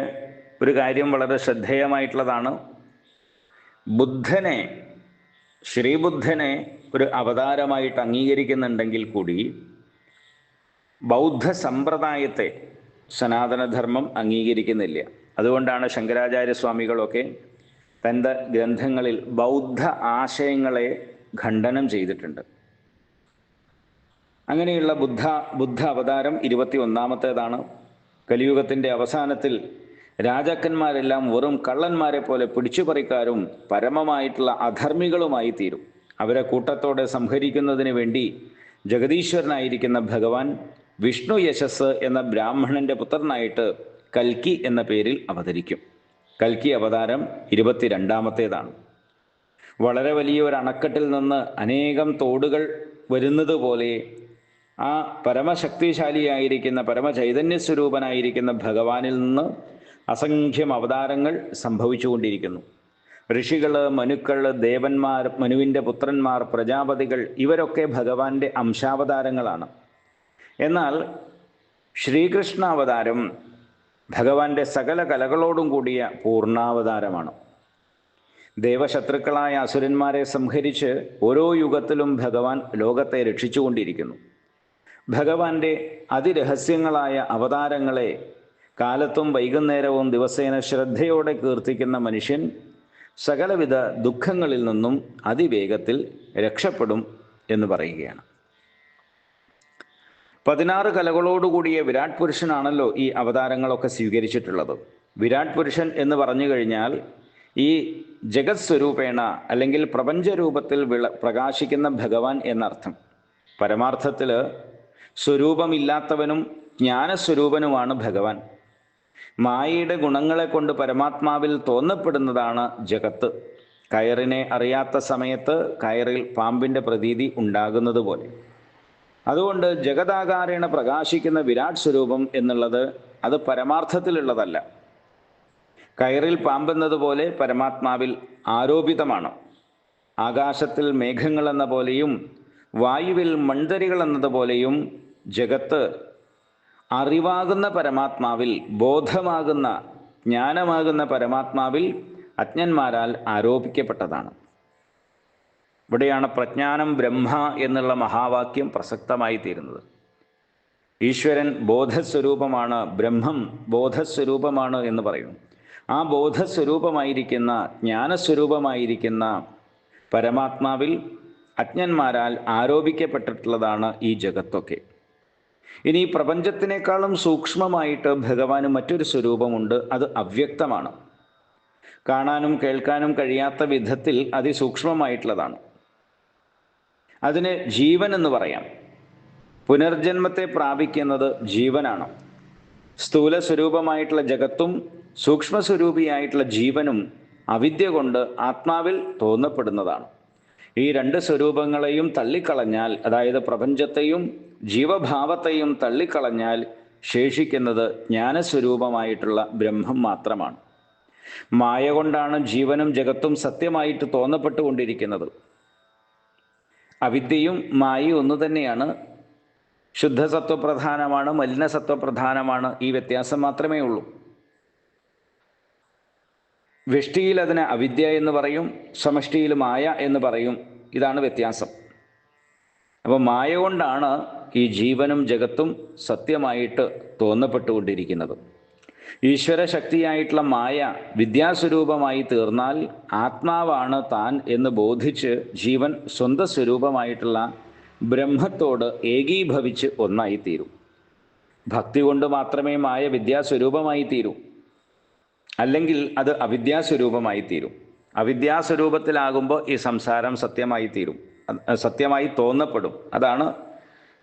[SPEAKER 1] ഒരു കാര്യം വളരെ ശ്രദ്ധേയമായിട്ടുള്ളതാണ്. ശ്രീബുദ്ധനെ ഒരു അവതാരമായിട്ട് അംഗീകരിക്കുന്നുണ്ടെങ്കിൽ കൂടി ബൗദ്ധ സമ്പ്രദായത്തെ സനാതനധർമ്മം അംഗീകരിക്കുന്നില്ല. അതുകൊണ്ടാണ് ശങ്കരാചാര്യസ്വാമികളൊക്കെ തൻ്റെ ഗ്രന്ഥങ്ങളിൽ ബൗദ്ധ ആശയങ്ങളെ ഖണ്ഡനം ചെയ്തിട്ടുണ്ട്. അങ്ങനെയുള്ള ബുദ്ധ അവതാരം 21ാമത്തേതാണ്. കലിയുഗത്തിൻ്റെ അവസാനത്തിൽ രാജാക്കന്മാരെല്ലാം വെറും കള്ളന്മാരെ പോലെ പിടിച്ചുപറിക്കാരും പരമമായിട്ടുള്ള അധർമ്മികളുമായി തീരും. അവരെ കൂട്ടത്തോടെ സംഹരിക്കുന്നതിന് വേണ്ടി ജഗദീശ്വരനായിരിക്കുന്ന ഭഗവാൻ വിഷ്ണു യശസ് എന്ന ബ്രാഹ്മണന്റെ പുത്രനായിട്ട് കൽക്കി എന്ന പേരിൽ അവതരിക്കും. കൽക്കി അവതാരം 22ാമത്തേതാണ്. വളരെ വലിയ ഒരു അണക്കെട്ടിൽ നിന്ന് അനേകം തോടുകൾ വരുന്നത് പോലെ ആ പരമശക്തിശാലിയായിരിക്കുന്ന പരമചൈതന്യ സ്വരൂപനായിരിക്കുന്ന ഭഗവാനിൽ നിന്ന് അസംഖ്യം അവതാരങ്ങൾ സംഭവിച്ചുകൊണ്ടിരിക്കുന്നു. ഋഷികൾ, മനുക്കൾ, ദേവന്മാർ, മനുവിൻ്റെ പുത്രന്മാർ, പ്രജാപതികൾ ഇവരൊക്കെ ഭഗവാന്റെ അംശാവതാരങ്ങളാണ്. എന്നാൽ ശ്രീകൃഷ്ണ അവതാരം ഭഗവാന്റെ സകല കലകളോടും കൂടിയ പൂർണ്ണാവതാരമാണ്. ദേവശത്രുക്കളായ അസുരന്മാരെ സംഹരിച്ച് ഓരോ യുഗത്തിലും ഭഗവാൻ ലോകത്തെ രക്ഷിച്ചുകൊണ്ടിരിക്കുന്നു. ഭഗവാന്റെ അതിരഹസ്യങ്ങളായ അവതാരങ്ങളെ കാലത്തും വൈകുന്നേരവും ദിവസേന ശ്രദ്ധയോടെ കീർത്തിക്കുന്ന മനുഷ്യൻ സകലവിധ ദുഃഖങ്ങളിൽ നിന്നും അതിവേഗത്തിൽ രക്ഷപ്പെടും എന്ന് പറയുകയാണ്. 16 കലകളോടുകൂടിയ വിരാട് പുരുഷനാണല്ലോ ഈ അവതാരങ്ങളൊക്കെ സ്വീകരിച്ചിട്ടുള്ളത്. വിരാട് പുരുഷൻ എന്ന് പറഞ്ഞു കഴിഞ്ഞാൽ ഈ ജഗത് സ്വരൂപേണ അല്ലെങ്കിൽ പ്രപഞ്ചരൂപത്തിൽ പ്രകാശിക്കുന്ന ഭഗവാൻ എന്നർത്ഥം. പരമാർത്ഥത്തിൽ സ്വരൂപമില്ലാത്തവനും ജ്ഞാനസ്വരൂപനുമാണ് ഭഗവാൻ. മായയുടെ ഗുണങ്ങളെ കൊണ്ട് പരമാത്മാവിൽ തോന്നപ്പെടുന്നതാണ് ജഗത്ത്. കയറിനെ അറിയാത്ത സമയത്ത് കയറിൽ പാമ്പിൻ്റെ പ്രതീതി ഉണ്ടാകുന്നത് പോലെ. അതുകൊണ്ട് ജഗതാകാരേണ പ്രകാശിക്കുന്ന വിരാട് സ്വരൂപം എന്നുള്ളത് അത് പരമാർത്ഥത്തിലുള്ളതല്ല. കയറിൽ പാമ്പെന്നതുപോലെ പരമാത്മാവിൽ ആരോപിതമാണ്. ആകാശത്തിൽ മേഘങ്ങൾ എന്ന പോലെയും വായുവിൽ മൺതരികൾ എന്നതുപോലെയും ജഗത്ത് അറിവാകുന്ന പരമാത്മാവിൽ, ബോധമാകുന്ന ജ്ഞാനമാകുന്ന പരമാത്മാവിൽ അജ്ഞന്മാരാൽ ആരോപിക്കപ്പെട്ടതാണ്. ഇവിടെയാണ് പ്രജ്ഞാനം ബ്രഹ്മ എന്നുള്ള മഹാവാക്യം പ്രസക്തമായി തീരുന്നത്. ഈശ്വരൻ ബോധസ്വരൂപമാണ്, ബ്രഹ്മം ബോധസ്വരൂപമാണ് എന്ന് പറയുന്നു. ആ ബോധസ്വരൂപമായിരിക്കുന്ന, ജ്ഞാനസ്വരൂപമായിരിക്കുന്ന പരമാത്മാവിൽ അജ്ഞന്മാരാൽ ആരോപിക്കപ്പെട്ടിട്ടുള്ളതാണ് ഈ ജഗത്തൊക്കെ. ഇനി പ്രപഞ്ചത്തിനേക്കാളും സൂക്ഷ്മമായിട്ട് ഭഗവാന് മറ്റൊരു സ്വരൂപമുണ്ട്. അത് അവ്യക്തമാണ്. കാണാനും കേൾക്കാനും കഴിയാത്ത വിധത്തിൽ അതിസൂക്ഷ്മമായിട്ടുള്ളതാണ്. അതിന് ജീവൻ എന്ന് പറയാം. പുനർജന്മത്തെ പ്രാപിക്കുന്നത് ജീവനാണ്. സ്ഥൂല സ്വരൂപമായിട്ടുള്ള ജഗത്തും സൂക്ഷ്മസ്വരൂപിയായിട്ടുള്ള ജീവനും അവിദ്യ കൊണ്ട് ആത്മാവിൽ തോന്നപ്പെടുന്നതാണ്. ഈ രണ്ട് സ്വരൂപങ്ങളെയും തള്ളിക്കളഞ്ഞാൽ, അതായത് പ്രപഞ്ചത്തെയും ജീവഭാവത്തെയും തള്ളിക്കളഞ്ഞാൽ ശേഷിക്കുന്നത് ജ്ഞാനസ്വരൂപമായിട്ടുള്ള ബ്രഹ്മം മാത്രമാണ്. മായ കൊണ്ടാണ് ജീവനും ജഗത്തും സത്യമായിട്ട് തോന്നപ്പെട്ടുകൊണ്ടിരിക്കുന്നത്. അവിദ്യയും മായയും ഒന്നു തന്നെയാണ്. ശുദ്ധസത്വപ്രധാനമാണ്, മലിനസത്വപ്രധാനമാണ്. ഈ വ്യത്യാസം മാത്രമേ ഉള്ളൂ. വ്യഷ്ടിയിൽ അതിനെ അവിദ്യ എന്ന് പറയും, സമഷ്ടിയിൽ മായ എന്ന് പറയും. ഇതാണ് വ്യത്യാസം. അപ്പോൾ മായ കൊണ്ടാണ് ഈ ജീവനും ജഗത്തും സത്യമായിട്ട് തോന്നപ്പെട്ടുകൊണ്ടിരിക്കുന്നത്. ഈശ്വര ശക്തിയായിട്ടുള്ള മായ വിദ്യാസ്വരൂപമായി തീർന്നാൽ ആത്മാവാണ് താൻ എന്ന് ബോധിച്ച് ജീവൻ സ്വന്തം സ്വരൂപമായിട്ടുള്ള ബ്രഹ്മത്തോട് ഏകീഭവിച്ച് ഒന്നായിത്തീരും. ഭക്തി കൊണ്ട് മാത്രമേ മായ വിദ്യാസ്വരൂപമായി തീരൂ. അല്ലെങ്കിൽ അത് അവിദ്യാസ്വരൂപമായി തീരും. അവിദ്യാസ്വരൂപത്തിലാകുമ്പോൾ ഈ സംസാരം സത്യമായി തീരും, സത്യമായി തോന്നപ്പെടും. അതാണ്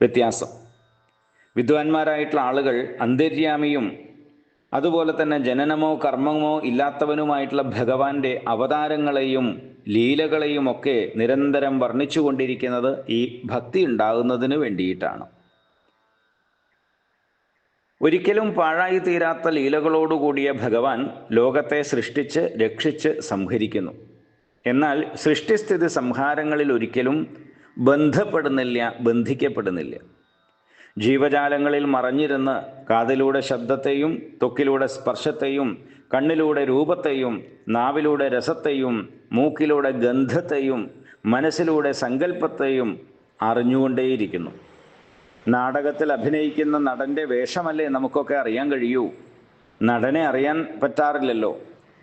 [SPEAKER 1] വ്യത്യാസം. വിദ്വാൻമാരായിട്ടുള്ള ആളുകൾ അന്തര്യാമിയും അതുപോലെ തന്നെ ജനനമോ കർമ്മമോ ഇല്ലാത്തവനുമായിട്ടുള്ള ഭഗവാന്റെ അവതാരങ്ങളെയും ലീലകളെയും ഒക്കെ നിരന്തരം വർണ്ണിച്ചു കൊണ്ടിരിക്കുന്നത് ഈ ഭക്തി ഉണ്ടാകുന്നതിന് വേണ്ടിയിട്ടാണ്. ഒരിക്കലും പാഴായി തീരാത്ത ലീലകളോടുകൂടിയ ഭഗവാൻ ലോകത്തെ സൃഷ്ടിച്ച് രക്ഷിച്ച് സംഹരിക്കുന്നു. എന്നാൽ സൃഷ്ടിസ്ഥിതി സംഹാരങ്ങളിൽ ഒരിക്കലും ബന്ധിക്കപ്പെടുന്നില്ല. ജീവജാലങ്ങളിൽ മറഞ്ഞിരുന്ന് കാതിലൂടെ ശബ്ദത്തെയും ത്വക്കിലൂടെ സ്പർശത്തെയും കണ്ണിലൂടെ രൂപത്തെയും നാവിലൂടെ രസത്തെയും മൂക്കിലൂടെ ഗന്ധത്തെയും മനസ്സിലൂടെ സങ്കല്പത്തെയും അറിഞ്ഞുകൊണ്ടേയിരിക്കുന്നു. നാടകത്തിൽ അഭിനയിക്കുന്ന നടൻ്റെ വേഷമല്ലേ നമുക്കൊക്കെ അറിയാൻ കഴിയൂ, നടനെ അറിയാൻ പറ്റാറില്ലല്ലോ.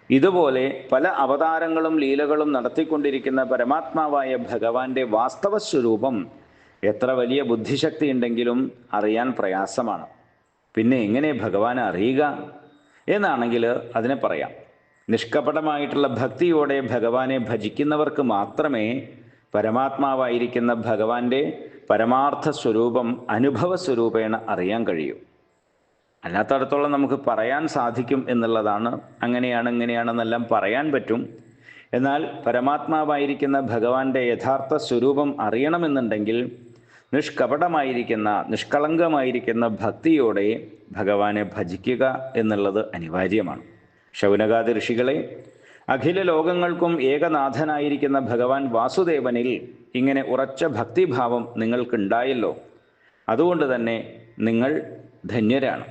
[SPEAKER 1] ഇതുപോലെ പല അവതാരങ്ങളും ലീലകളും നടത്തിക്കൊണ്ടിരിക്കുന്ന പരമാത്മാവായ ഭഗവാന്റെ വാസ്തവ സ്വരൂപം എത്ര വലിയ ബുദ്ധിശക്തി ഉണ്ടെങ്കിലും അറിയാൻ പ്രയാസമാണ്. പിന്നെ എങ്ങനെ ഭഗവാനെ അറിയുക എന്നാണെങ്കിൽ അതിനെ പറയാം. നിഷ്കപടമായിട്ടുള്ള ഭക്തിയോടെ ഭഗവാനെ ഭജിക്കുന്നവർക്ക് മാത്രമേ പരമാത്മാവായിരിക്കുന്ന ഭഗവാന്റെ പരമാർത്ഥ സ്വരൂപം അനുഭവ സ്വരൂപേണ അറിയാൻ കഴിയൂ. അല്ലാത്തടത്തോളം നമുക്ക് പറയാൻ സാധിക്കും എന്നുള്ളതാണ്. അങ്ങനെയാണ് ഇങ്ങനെയാണെന്നെല്ലാം പറയാൻ പറ്റും. എന്നാൽ പരമാത്മാവായിരിക്കുന്ന ഭഗവാന്റെ യഥാർത്ഥ സ്വരൂപം അറിയണമെന്നുണ്ടെങ്കിൽ നിഷ്കപടമായിരിക്കുന്ന നിഷ്കളങ്കമായിരിക്കുന്ന ഭക്തിയോടെ ഭഗവാനെ ഭജിക്കുക എന്നുള്ളത് അനിവാര്യമാണ്. ശൗനകാദി ഋഷികളെ, അഖില ലോകങ്ങൾക്കും ഏകനാഥനായിരിക്കുന്ന ഭഗവാൻ വാസുദേവനിൽ ഇങ്ങനെ ഉറച്ച ഭക്തിഭാവം നിങ്ങൾക്കുണ്ടായല്ലോ. അതുകൊണ്ട് തന്നെ നിങ്ങൾ ധന്യരാണ്.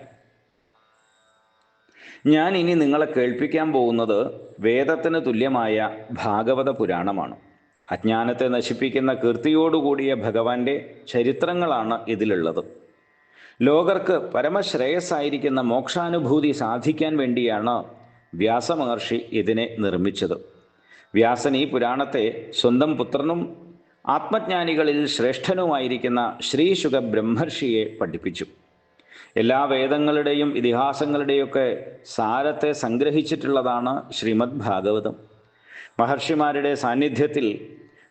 [SPEAKER 1] ഞാൻ ഇനി നിങ്ങളെ കേൾപ്പിക്കാൻ പോകുന്നത് വേദത്തിന് തുല്യമായ ഭാഗവത പുരാണമാണ്. അജ്ഞാനത്തെ നശിപ്പിക്കുന്ന കീർത്തിയോടുകൂടിയ ഭഗവാന്റെ ചരിത്രങ്ങളാണ് ഇതിലുള്ളത്. ലോകർക്ക് പരമശ്രേയസ്സായിരിക്കുന്ന മോക്ഷാനുഭൂതി സാധിക്കാൻ വേണ്ടിയാണ് വ്യാസമഹർഷി ഇതിനെ നിർമ്മിച്ചത്. വ്യാസൻ ഈ പുരാണത്തെ സ്വന്തം പുത്രനും ആത്മജ്ഞാനികളിൽ ശ്രേഷ്ഠനുമായിരിക്കുന്ന ശ്രീശുക ബ്രഹ്മർഷിയെ പഠിപ്പിച്ചു. എല്ലാ വേദങ്ങളുടെയും ഇതിഹാസങ്ങളുടെയൊക്കെ സാരത്തെ സംഗ്രഹിച്ചിട്ടുള്ളതാണ് ശ്രീമദ് ഭാഗവതം. മഹർഷിമാരുടെ സാന്നിധ്യത്തിൽ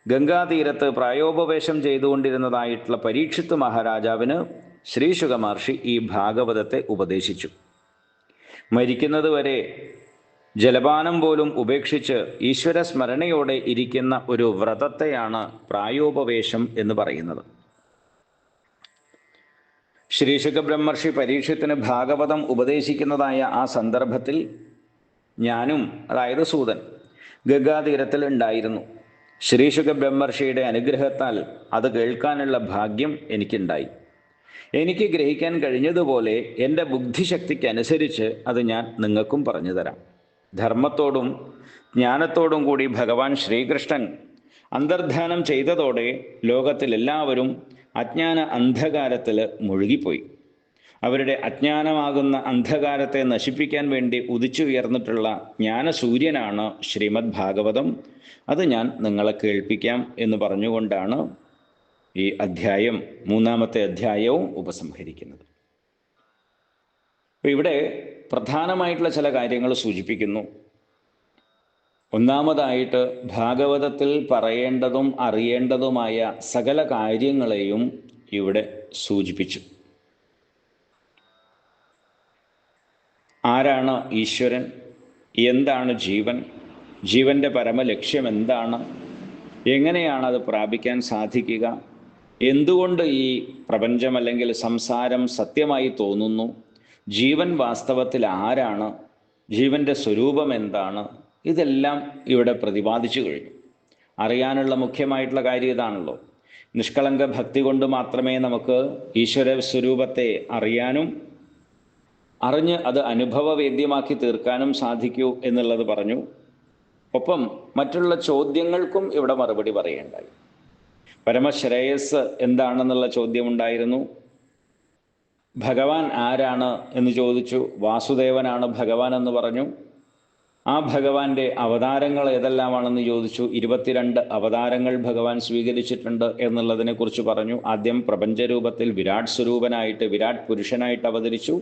[SPEAKER 1] ഗംഗാതീരത്ത് പ്രായോപവേശം ചെയ്തുകൊണ്ടിരുന്നതായിട്ടുള്ള പരീക്ഷിത്ത് മഹാരാജാവിന് ശ്രീശുക മഹർഷി ഈ ഭാഗവതത്തെ ഉപദേശിച്ചു. മരിക്കുന്നത് വരെ ജലപാനം പോലും ഉപേക്ഷിച്ച് ഈശ്വര സ്മരണയോടെ ഇരിക്കുന്ന ഒരു വ്രതത്തെയാണ് പ്രായോപവേശം എന്ന് പറയുന്നത്. ശ്രീശുക ബ്രഹ്മർഷി പരീക്ഷത്തിന് ഭാഗവതം ഉപദേശിക്കുന്നതായ ആ സന്ദർഭത്തിൽ ഞാനും, അതായത് സൂതൻ, ഗംഗാതീരത്തിൽ ഉണ്ടായിരുന്നു. ശ്രീശുക ബ്രഹ്മർഷിയുടെ അനുഗ്രഹത്താൽ അത് കേൾക്കാനുള്ള ഭാഗ്യം എനിക്കുണ്ടായി. എനിക്ക് ഗ്രഹിക്കാൻ കഴിഞ്ഞതുപോലെ എൻ്റെ ബുദ്ധിശക്തിക്കനുസരിച്ച് അത് ഞാൻ നിങ്ങൾക്കും പറഞ്ഞു തരാം. ധർമ്മത്തോടും ജ്ഞാനത്തോടും കൂടി ഭഗവാൻ ശ്രീകൃഷ്ണൻ അന്തർധാനം ചെയ്തതോടെ ലോകത്തിലെല്ലാവരും അജ്ഞാന അന്ധകാരത്തിൽ മുഴുകിപ്പോയി. അവരുടെ അജ്ഞാനമാകുന്ന അന്ധകാരത്തെ നശിപ്പിക്കാൻ വേണ്ടി ഉദിച്ചുയർന്നിട്ടുള്ള ജ്ഞാനസൂര്യനാണ് ശ്രീമദ് ഭാഗവതം. അത് ഞാൻ നിങ്ങളെ കേൾപ്പിക്കാം എന്ന് പറഞ്ഞുകൊണ്ടാണ് ഈ അധ്യായം, 3-ാമത്തെ അധ്യായവും ഉപസംഹരിക്കുന്നത്. ഇവിടെ പ്രധാനമായിട്ടുള്ള ചില കാര്യങ്ങൾ സൂചിപ്പിക്കുന്നു. ഒന്നാമതായിട്ട് ഭാഗവതത്തിൽ പറയേണ്ടതും അറിയേണ്ടതുമായ സകല കാര്യങ്ങളെയും ഇവിടെ സൂചിപ്പിച്ചു. ആരാണ് ഈശ്വരൻ? എന്താണ് ജീവൻ? ജീവൻ്റെ പരമലക്ഷ്യം എന്താണ്? എങ്ങനെയാണ് അത് പ്രാപിക്കാൻ സാധിക്കുക? എന്തുകൊണ്ട് ഈ പ്രപഞ്ചം അല്ലെങ്കിൽ സംസാരം സത്യമായി തോന്നുന്നു? ജീവൻ വാസ്തവത്തിൽ ആരാണ്? ജീവൻ്റെ സ്വരൂപം എന്താണ്? ഇതെല്ലാം ഇവിടെ പ്രതിപാദിച്ചു കഴിഞ്ഞു. അറിയാനുള്ള മുഖ്യമായിട്ടുള്ള കാര്യം ഇതാണല്ലോ. നിഷ്കളങ്ക ഭക്തി കൊണ്ട് മാത്രമേ നമുക്ക് ഈശ്വര സ്വരൂപത്തെ അറിയാനും അറിഞ്ഞ് അത് അനുഭവവേദ്യമാക്കി തീർക്കാനും സാധിക്കൂ എന്നുള്ളത് പറഞ്ഞു. ഒപ്പം മറ്റുള്ള ചോദ്യങ്ങൾക്കും ഇവിടെ മറുപടി പറയേണ്ടായി. പരമശ്രേയസ് എന്താണെന്നുള്ള ചോദ്യമുണ്ടായിരുന്നു. ഭഗവാൻ ആരാണ് എന്ന് ചോദിച്ചു. വാസുദേവനാണ് ഭഗവാൻ എന്ന് പറഞ്ഞു. ആ ഭഗവാന്റെ അവതാരങ്ങൾ ഏതെല്ലാമാണെന്ന് ചോദിച്ചു. 22 അവതാരങ്ങൾ ഭഗവാൻ സ്വീകരിച്ചിട്ടുണ്ട് എന്നുള്ളതിനെക്കുറിച്ച് പറഞ്ഞു. ആദ്യം പ്രപഞ്ചരൂപത്തിൽ വിരാട് സ്വരൂപനായിട്ട്, വിരാട് പുരുഷനായിട്ട് അവതരിച്ചു.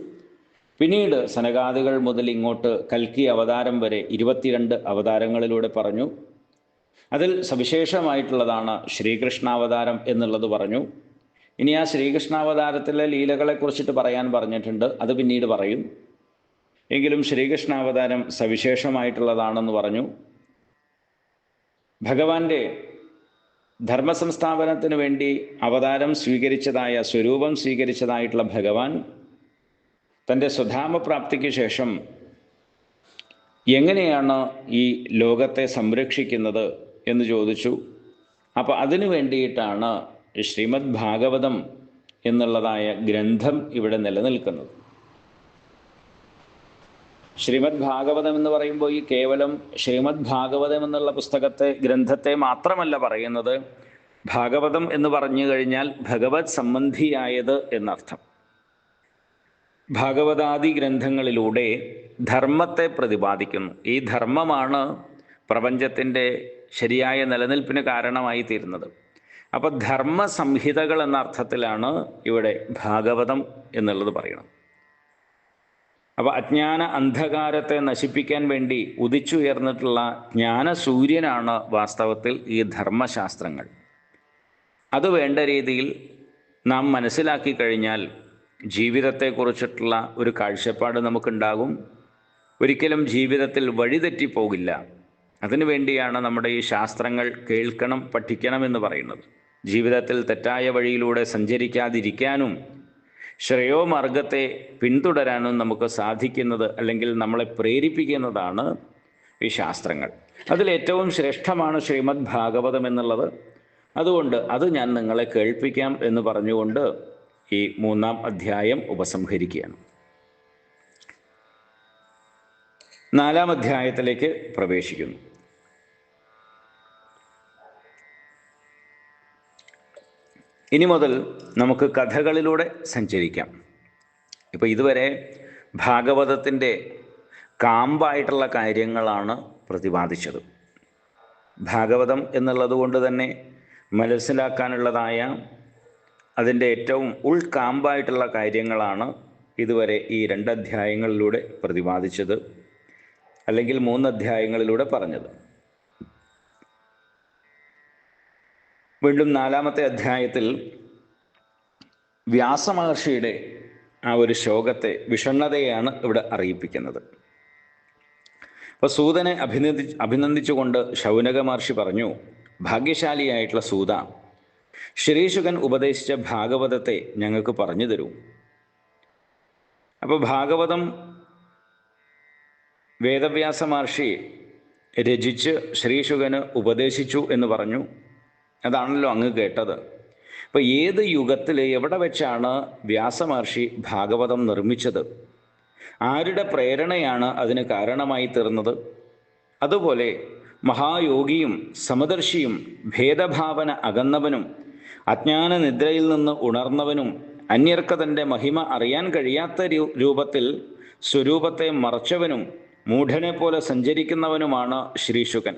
[SPEAKER 1] പിന്നീട് സനകാദികൾ മുതൽ ഇങ്ങോട്ട് കൽക്കി അവതാരം വരെ 22 അവതാരങ്ങളിലൂടെ പറഞ്ഞു. അതിൽ സവിശേഷമായിട്ടുള്ളതാണ് ശ്രീകൃഷ്ണാവതാരം എന്നുള്ളത് പറഞ്ഞു. ഇനി ആ ശ്രീകൃഷ്ണാവതാരത്തിലെ ലീലകളെക്കുറിച്ചിട്ട് പറയാൻ പറഞ്ഞിട്ടുണ്ട്, അത് പിന്നീട് പറയും. എങ്കിലും ശ്രീകൃഷ്ണാവതാരം സവിശേഷമായിട്ടുള്ളതാണെന്ന് പറഞ്ഞു. ഭഗവാന്റെ ധർമ്മസംസ്ഥാപനത്തിന് വേണ്ടി അവതാരം സ്വീകരിച്ചതായ, സ്വരൂപം സ്വീകരിച്ചതായിട്ടുള്ള ഭഗവാൻ തൻ്റെ സ്വധാമപ്രാപ്തിക്ക് ശേഷം എങ്ങനെയാണ് ഈ ലോകത്തെ സംരക്ഷിക്കുന്നത് എന്ന് ചോദിച്ചു. അപ്പോൾ അതിനു വേണ്ടിയിട്ടാണ് ശ്രീമദ് ഭാഗവതം എന്നുള്ളതായ ഗ്രന്ഥം ഇവിടെ നിലനിൽക്കുന്നത്. ശ്രീമദ് ഭാഗവതം എന്ന് പറയുമ്പോൾ ഈ കേവലം ശ്രീമദ് ഭാഗവതം എന്നുള്ള പുസ്തകത്തെ, ഗ്രന്ഥത്തെ മാത്രമല്ല പറയുന്നത്. ഭാഗവതം എന്ന് പറഞ്ഞു കഴിഞ്ഞാൽ ഭഗവത് സംബന്ധിയായത് എന്നർത്ഥം. ഭാഗവതാദി ഗ്രന്ഥങ്ങളിലൂടെ ധർമ്മത്തെ പ്രതിപാദിക്കുന്നു. ഈ ധർമ്മമാണ് പ്രപഞ്ചത്തിൻ്റെ ശരിയായ നിലനിൽപ്പിന് കാരണമായി തീരുന്നത്. അപ്പോൾ ധർമ്മ സംഹിതകൾ എന്ന അർത്ഥത്തിലാണ് ഇവിടെ ഭാഗവതം എന്നുള്ളത് പറയുന്നത്. അപ്പോൾ അജ്ഞാന അന്ധകാരത്തെ നശിപ്പിക്കാൻ വേണ്ടി ഉദിച്ചുയർന്നിട്ടുള്ള ജ്ഞാനസൂര്യനാണ് വാസ്തവത്തിൽ ഈ ധർമ്മശാസ്ത്രങ്ങൾ. അത് വേണ്ട രീതിയിൽ നാം മനസ്സിലാക്കി കഴിഞ്ഞാൽ ജീവിതത്തെക്കുറിച്ചിട്ടുള്ള ഒരു കാഴ്ചപ്പാട് നമുക്കുണ്ടാകും. ഒരിക്കലും ജീവിതത്തിൽ വഴിതെറ്റിപ്പോകില്ല. അതിനുവേണ്ടിയാണ് നമ്മുടെ ഈ ശാസ്ത്രങ്ങൾ കേൾക്കണം, പഠിക്കണം എന്ന് പറയുന്നത്. ജീവിതത്തിൽ തെറ്റായ വഴിയിലൂടെ സഞ്ചരിക്കാതിരിക്കാനും ശ്രേയോമാർഗത്തെ പിന്തുടരാനും നമുക്ക് സാധിക്കുന്നത്, അല്ലെങ്കിൽ നമ്മളെ പ്രേരിപ്പിക്കുന്നതാണ് ഈ ശാസ്ത്രങ്ങൾ. അതിലേറ്റവും ശ്രേഷ്ഠമാണ് ശ്രീമദ് ഭാഗവതം എന്നുള്ളത്. അതുകൊണ്ട് അത് ഞാൻ നിങ്ങളെ കേൾപ്പിക്കാം എന്ന് പറഞ്ഞുകൊണ്ട് ഈ 3-ാം അധ്യായം ഉപസംഹരിക്കുകയാണ്. 4-ാം അധ്യായത്തിലേക്ക് പ്രവേശിക്കുന്നു. ഇനി മുതൽ നമുക്ക് കഥകളിലൂടെ സഞ്ചരിക്കാം. ഇപ്പോൾ ഇതുവരെ ഭാഗവതത്തിൻ്റെ കാമ്പായിട്ടുള്ള കാര്യങ്ങളാണ് പ്രതിപാദിച്ചത്. ഭാഗവതം എന്നുള്ളത് കൊണ്ട് തന്നെ മനസ്സിലാക്കാനുള്ളതായ അതിൻ്റെ ഏറ്റവും ഉൾക്കാമ്പായിട്ടുള്ള കാര്യങ്ങളാണ് ഇതുവരെ ഈ 2 അധ്യായങ്ങളിലൂടെ പ്രതിപാദിച്ചത്, അല്ലെങ്കിൽ 3 അധ്യായങ്ങളിലൂടെ പറഞ്ഞത്. വീണ്ടും 4-ാമത്തെ അധ്യായത്തിൽ വ്യാസമഹർഷിയുടെ ആ ഒരു ശോകത്തെ, വിഷണ്ണതയാണ് ഇവിടെ അറിയിപ്പിക്കുന്നത്. അപ്പോൾ സൂതനെ അഭിനന്ദിച്ചുകൊണ്ട് ശൗനക മഹർഷി പറഞ്ഞു, ഭാഗ്യശാലിയായിട്ടുള്ള സൂത, ശ്രീശുകൻ ഉപദേശിച്ച ഭാഗവതത്തെ ഞങ്ങൾക്ക് പറഞ്ഞു തരൂ. അപ്പോൾ ഭാഗവതം വേദവ്യാസ മഹർഷി രചിച്ച് ശ്രീശുകന് ഉപദേശിച്ചു എന്ന് പറഞ്ഞു. അതാണല്ലോ അങ്ങ് കേട്ടത്. അപ്പോൾ ഏത് യുഗത്തിൽ എവിടെ വെച്ചാണ് വ്യാസമഹർഷി ഭാഗവതം നിർമ്മിച്ചത്? ആരുടെ പ്രേരണയാണ് അതിന് കാരണമായി തീർന്നത്? അതുപോലെ മഹായോഗിയും സമദർശിയും ഭേദഭാവന അകന്നവനും അജ്ഞാന നിദ്രയിൽ നിന്ന് ഉണർന്നവനും അന്യർക്ക് തൻ്റെ മഹിമ അറിയാൻ കഴിയാത്ത രൂപത്തിൽ സ്വരൂപത്തെ മറച്ചവനും മൂഢനെ പോലെ സഞ്ചരിക്കുന്നവനുമാണ് ശ്രീശുകൻ.